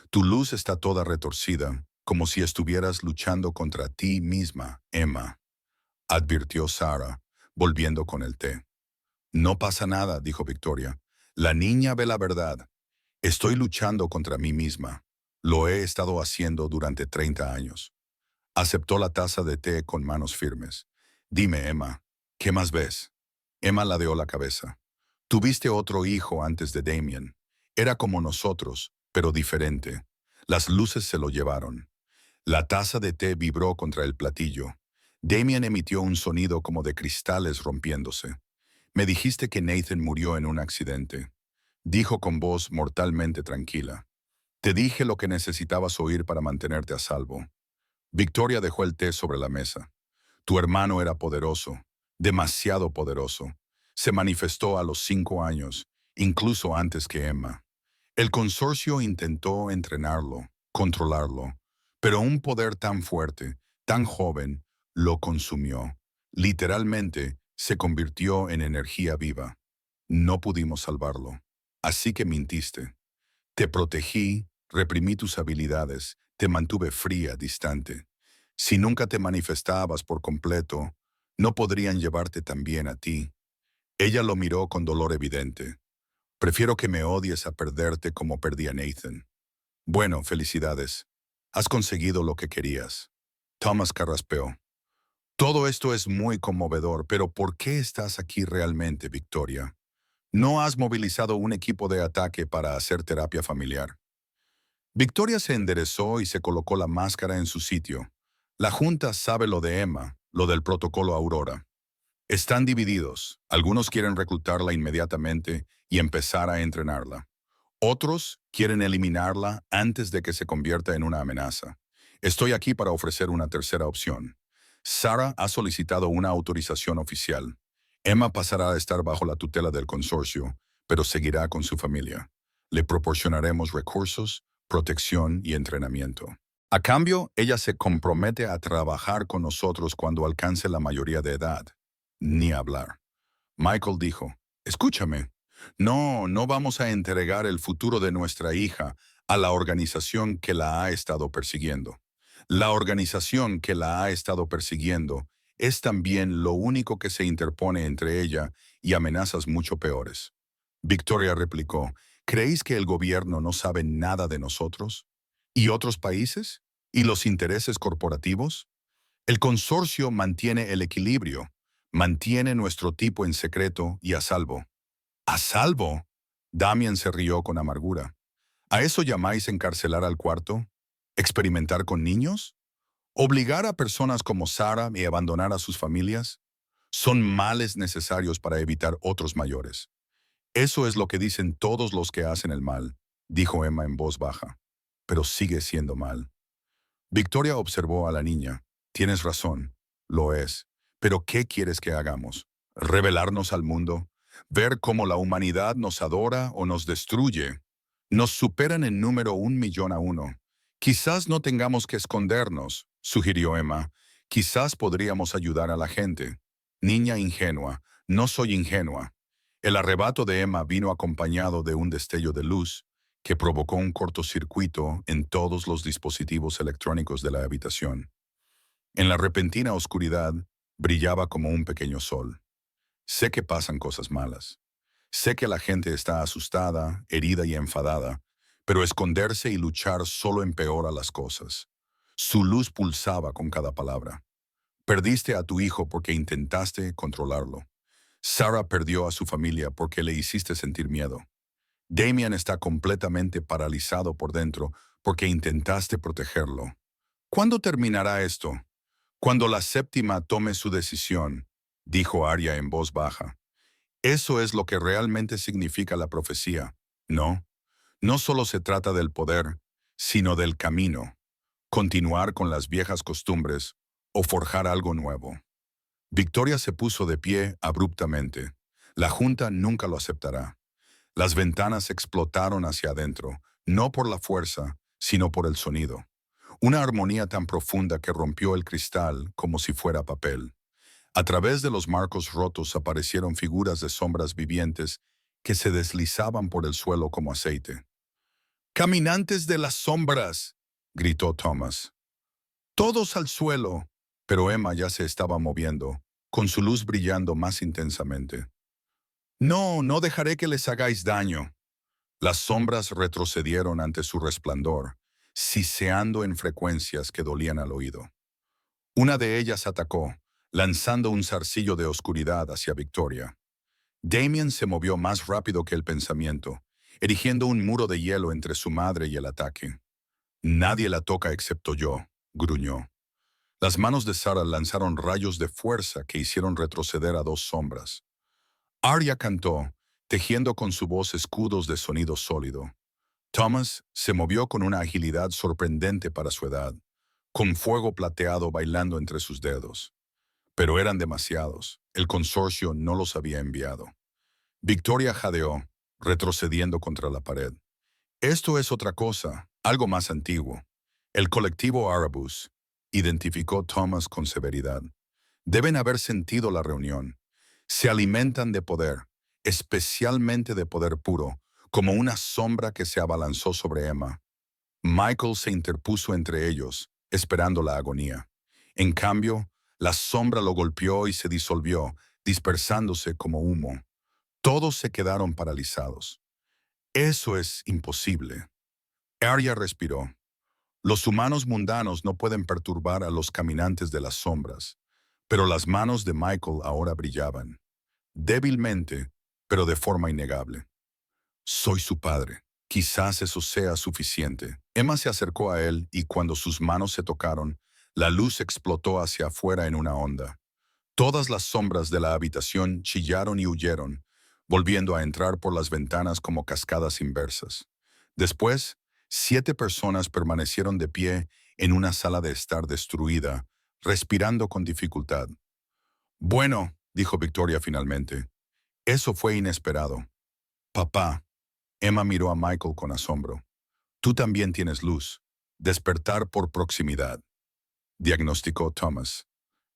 Tu luz está toda retorcida, como si estuvieras luchando contra ti misma, Emma», advirtió Sarah, volviendo con el té. «No pasa nada», dijo Victoria. «La niña ve la verdad. Estoy luchando contra mí misma. Lo he estado haciendo durante 30 años». Aceptó la taza de té con manos firmes. Dime, Emma, ¿qué más ves? Emma ladeó la cabeza. Tuviste otro hijo antes de Damien. Era como nosotros, pero diferente. Las luces se lo llevaron. La taza de té vibró contra el platillo. Damien emitió un sonido como de cristales rompiéndose. Me dijiste que Nathan murió en un accidente. Dijo con voz mortalmente tranquila. Te dije lo que necesitabas oír para mantenerte a salvo. Victoria dejó el té sobre la mesa. Tu hermano era poderoso, demasiado poderoso. Se manifestó a los 5 años, incluso antes que Emma. El consorcio intentó entrenarlo, controlarlo, pero un poder tan fuerte, tan joven, lo consumió. Literalmente, se convirtió en energía viva. No pudimos salvarlo. Así que mintiste. Te protegí, reprimí tus habilidades, te mantuve fría, distante. Si nunca te manifestabas por completo, no podrían llevarte tan bien a ti. Ella lo miró con dolor evidente. Prefiero que me odies a perderte como perdí a Nathan. Bueno, felicidades. Has conseguido lo que querías. Thomas carraspeó. Todo esto es muy conmovedor, pero ¿por qué estás aquí realmente, Victoria? No has movilizado un equipo de ataque para hacer terapia familiar. Victoria se enderezó y se colocó la máscara en su sitio. La Junta sabe lo de Emma, lo del protocolo Aurora. Están divididos. Algunos quieren reclutarla inmediatamente y empezar a entrenarla. Otros quieren eliminarla antes de que se convierta en una amenaza. Estoy aquí para ofrecer una tercera opción. Sarah ha solicitado una autorización oficial. Emma pasará a estar bajo la tutela del consorcio, pero seguirá con su familia. Le proporcionaremos recursos, protección y entrenamiento. A cambio, ella se compromete a trabajar con nosotros cuando alcance la mayoría de edad. Ni hablar. Michael dijo, escúchame, no vamos a entregar el futuro de nuestra hija a la organización que la ha estado persiguiendo. La organización que la ha estado persiguiendo es también lo único que se interpone entre ella y amenazas mucho peores. Victoria replicó, ¿creéis que el gobierno no sabe nada de nosotros? ¿Y otros países? ¿Y los intereses corporativos? El consorcio mantiene el equilibrio, mantiene nuestro tipo en secreto y a salvo. ¿A salvo? Damien se rió con amargura. ¿A eso llamáis encarcelar al cuarto? ¿Experimentar con niños? ¿Obligar a personas como Sarah y abandonar a sus familias? Son males necesarios para evitar otros mayores. Eso es lo que dicen todos los que hacen el mal, dijo Emma en voz baja. Pero sigue siendo mal. Victoria observó a la niña. Tienes razón, lo es. Pero ¿qué quieres que hagamos? ¿Revelarnos al mundo? ¿Ver cómo la humanidad nos adora o nos destruye? Nos superan en número 1.000.000 a 1. Quizás no tengamos que escondernos, sugirió Emma. Quizás podríamos ayudar a la gente. Niña ingenua, no soy ingenua. El arrebato de Emma vino acompañado de un destello de luz que provocó un cortocircuito en todos los dispositivos electrónicos de la habitación. En la repentina oscuridad, brillaba como un pequeño sol. Sé que pasan cosas malas. Sé que la gente está asustada, herida y enfadada, pero esconderse y luchar solo empeora las cosas. Su luz pulsaba con cada palabra. Perdiste a tu hijo porque intentaste controlarlo. Sarah perdió a su familia porque le hiciste sentir miedo. Damien está completamente paralizado por dentro porque intentaste protegerlo. ¿Cuándo terminará esto? Cuando la séptima tome su decisión, dijo Arya en voz baja. Eso es lo que realmente significa la profecía. No, no solo se trata del poder, sino del camino. Continuar con las viejas costumbres o forjar algo nuevo. Victoria se puso de pie abruptamente. La Junta nunca lo aceptará. Las ventanas explotaron hacia adentro, no por la fuerza, sino por el sonido. Una armonía tan profunda que rompió el cristal como si fuera papel. A través de los marcos rotos aparecieron figuras de sombras vivientes que se deslizaban por el suelo como aceite. ¡Caminantes de las sombras!, gritó Thomas. Todos al suelo, pero Emma ya se estaba moviendo, con su luz brillando más intensamente. No dejaré que les hagáis daño. Las sombras retrocedieron ante su resplandor, siseando en frecuencias que dolían al oído. Una de ellas atacó, lanzando un zarcillo de oscuridad hacia Victoria. Damien se movió más rápido que el pensamiento, erigiendo un muro de hielo entre su madre y el ataque. Nadie la toca excepto yo, gruñó. Las manos de Sarah lanzaron rayos de fuerza que hicieron retroceder a dos sombras. Arya cantó, tejiendo con su voz escudos de sonido sólido. Thomas se movió con una agilidad sorprendente para su edad, con fuego plateado bailando entre sus dedos. Pero eran demasiados. El consorcio no los había enviado. Victoria jadeó, retrocediendo contra la pared. Esto es otra cosa, algo más antiguo. El colectivo Arabus, identificó Thomas con severidad. Deben haber sentido la reunión. Se alimentan de poder, especialmente de poder puro, como una sombra que se abalanzó sobre Emma. Michael se interpuso entre ellos, esperando la agonía. En cambio, la sombra lo golpeó y se disolvió, dispersándose como humo. Todos se quedaron paralizados. Eso es imposible. Arya respiró. Los humanos mundanos no pueden perturbar a los caminantes de las sombras, pero las manos de Michael ahora brillaban. Débilmente, pero de forma innegable. Soy su padre. Quizás eso sea suficiente. Emma se acercó a él y cuando sus manos se tocaron, la luz explotó hacia afuera en una onda. Todas las sombras de la habitación chillaron y huyeron, volviendo a entrar por las ventanas como cascadas inversas. Después, 7 personas permanecieron de pie en una sala de estar destruida, respirando con dificultad. Bueno, dijo Victoria finalmente, eso fue inesperado. Papá, Emma miró a Michael con asombro. Tú también tienes luz. Despertar por proximidad, diagnosticó Thomas.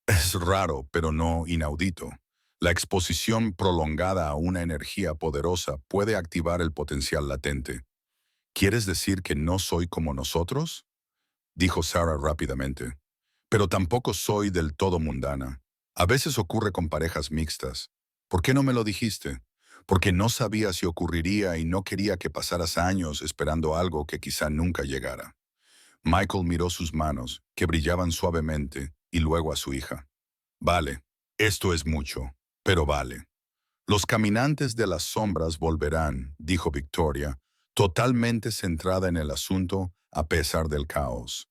Es raro, pero no inaudito. La exposición prolongada a una energía poderosa puede activar el potencial latente. ¿Quieres decir que no soy como nosotros? Dijo Sarah rápidamente. Pero tampoco soy del todo mundana. A veces ocurre con parejas mixtas. ¿Por qué no me lo dijiste? Porque no sabía si ocurriría y no quería que pasaras años esperando algo que quizá nunca llegara. Michael miró sus manos, que brillaban suavemente, y luego a su hija. Vale, esto es mucho, pero vale. Los caminantes de las sombras volverán, dijo Victoria, totalmente centrada en el asunto a pesar del caos.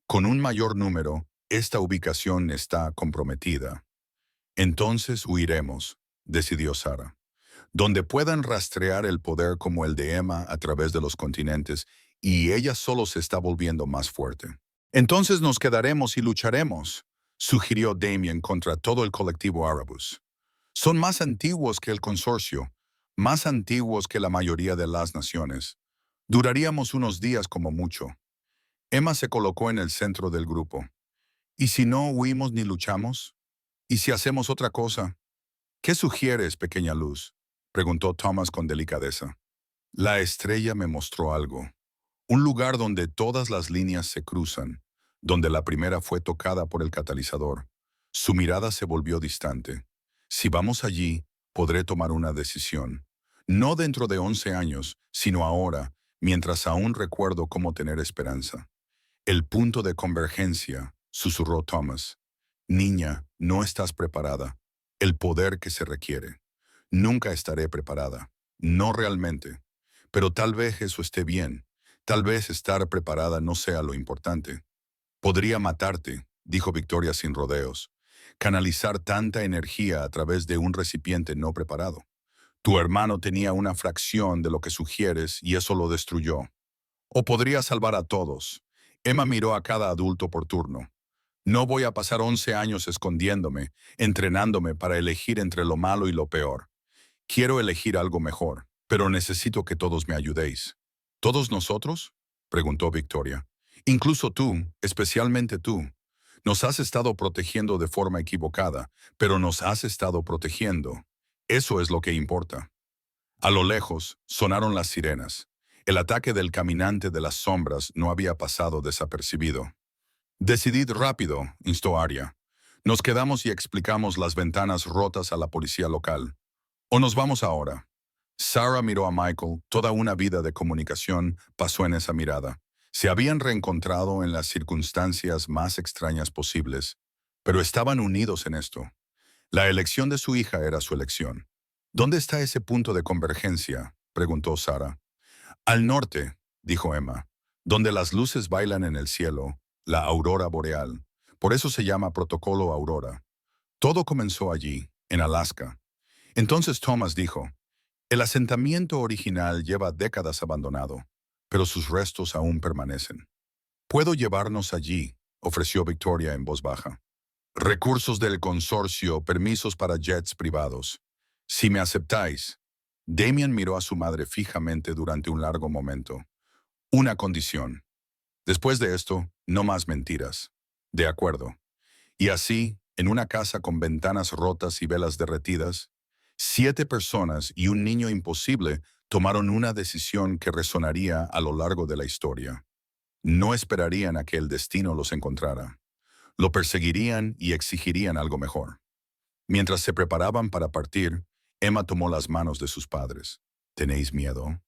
Con un mayor número, esta ubicación está comprometida. Entonces huiremos, decidió Sarah. Donde puedan rastrear el poder como el de Emma a través de los continentes, y ella solo se está volviendo más fuerte. Entonces nos quedaremos y lucharemos, sugirió Damien contra todo el colectivo Arabus. Son más antiguos que el consorcio, más antiguos que la mayoría de las naciones. Duraríamos unos días como mucho. Emma se colocó en el centro del grupo. ¿Y si no huimos ni luchamos? ¿Y si hacemos otra cosa? ¿Qué sugieres, pequeña luz? Preguntó Thomas con delicadeza. La estrella me mostró algo. Un lugar donde todas las líneas se cruzan, donde la primera fue tocada por el catalizador. Su mirada se volvió distante. Si vamos allí, podré tomar una decisión. No dentro de 11 años, sino ahora, mientras aún recuerdo cómo tener esperanza. El punto de convergencia, susurró Thomas. Niña, no estás preparada. El poder que se requiere. Nunca estaré preparada. No realmente. Pero tal vez eso esté bien. Tal vez estar preparada no sea lo importante. Podría matarte, dijo Victoria sin rodeos. Canalizar tanta energía a través de un recipiente no preparado. Tu hermano tenía una fracción de lo que sugieres y eso lo destruyó. O podría salvar a todos. Emma miró a cada adulto por turno. No voy a pasar 11 años escondiéndome, entrenándome para elegir entre lo malo y lo peor. Quiero elegir algo mejor, pero necesito que todos me ayudéis. ¿Todos nosotros? Preguntó Victoria. Incluso tú, especialmente tú. Nos has estado protegiendo de forma equivocada, pero nos has estado protegiendo. Eso es lo que importa. A lo lejos, sonaron las sirenas. El ataque del caminante de las sombras no había pasado desapercibido. Decidid rápido, instó Arya. Nos quedamos y explicamos las ventanas rotas a la policía local. ¿O nos vamos ahora? Sarah miró a Michael. Toda una vida de comunicación pasó en esa mirada. Se habían reencontrado en las circunstancias más extrañas posibles, pero estaban unidos en esto. La elección de su hija era su elección. ¿Dónde está ese punto de convergencia?, preguntó Sara. Al norte, dijo Emma, donde las luces bailan en el cielo, la aurora boreal. Por eso se llama Protocolo Aurora. Todo comenzó allí, en Alaska. Entonces Thomas dijo, el asentamiento original lleva décadas abandonado, pero sus restos aún permanecen. Puedo llevarnos allí, ofreció Victoria en voz baja. Recursos del consorcio, permisos para jets privados. Si me aceptáis. Damien miró a su madre fijamente durante un largo momento. Una condición. Después de esto, no más mentiras. De acuerdo. Y así, en una casa con ventanas rotas y velas derretidas, 7 personas y un niño imposible tomaron una decisión que resonaría a lo largo de la historia. No esperarían a que el destino los encontrara. Lo perseguirían y exigirían algo mejor. Mientras se preparaban para partir, Emma tomó las manos de sus padres. ¿Tenéis miedo?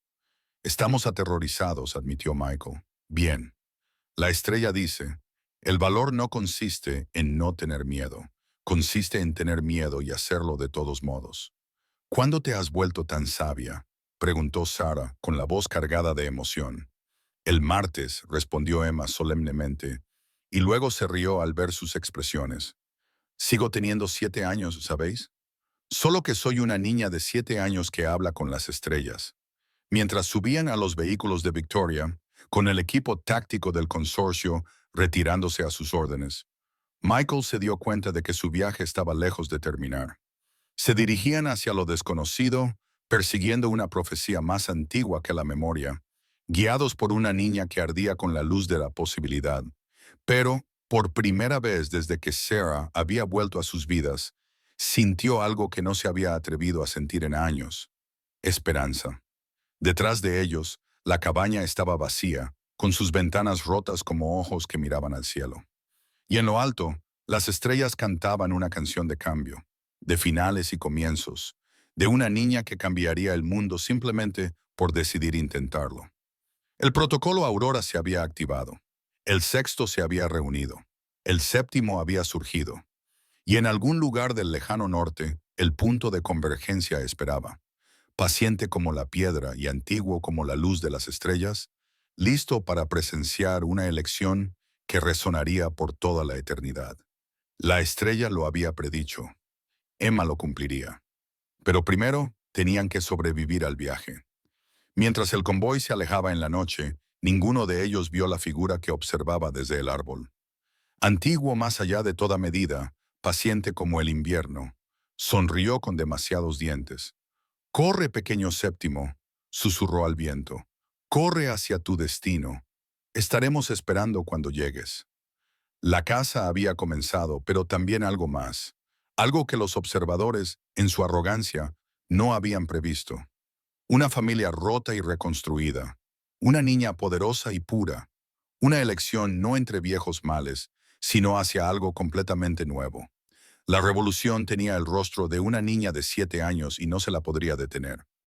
Estamos aterrorizados, admitió Michael. Bien. La estrella dice, el valor no consiste en no tener miedo, consiste en tener miedo y hacerlo de todos modos. ¿Cuándo te has vuelto tan sabia?, preguntó Sara con la voz cargada de emoción. El martes, respondió Emma solemnemente, y luego se rió al ver sus expresiones. Sigo teniendo 7 años, ¿sabéis? Solo que soy una niña de 7 años que habla con las estrellas. Mientras subían a los vehículos de Victoria, con el equipo táctico del consorcio retirándose a sus órdenes, Michael se dio cuenta de que su viaje estaba lejos de terminar. Se dirigían hacia lo desconocido, persiguiendo una profecía más antigua que la memoria, guiados por una niña que ardía con la luz de la posibilidad. Pero, por primera vez desde que Sarah había vuelto a sus vidas, sintió algo que no se había atrevido a sentir en años: esperanza. Detrás de ellos, la cabaña estaba vacía, con sus ventanas rotas como ojos que miraban al cielo. Y en lo alto, las estrellas cantaban una canción de cambio, de finales y comienzos, de una niña que cambiaría el mundo simplemente por decidir intentarlo. El protocolo Aurora se había activado. El sexto se había reunido. El séptimo había surgido. Y en algún lugar del lejano norte, el punto de convergencia esperaba. Paciente como la piedra y antiguo como la luz de las estrellas, listo para presenciar una elección que resonaría por toda la eternidad. La estrella lo había predicho. Emma lo cumpliría. Pero primero tenían que sobrevivir al viaje. Mientras el convoy se alejaba en la noche, ninguno de ellos vio la figura que observaba desde el árbol. Antiguo más allá de toda medida, paciente como el invierno, sonrió con demasiados dientes. «Corre, pequeño séptimo», susurró al viento. «Corre hacia tu destino. Estaremos esperando cuando llegues». La caza había comenzado, pero también algo más. Algo que los observadores, en su arrogancia, no habían previsto. Una familia rota y reconstruida. Una niña poderosa y pura. Una elección no entre viejos males, sino hacia algo completamente nuevo. La revolución tenía el rostro de una niña de 7 años y no se la podría detener.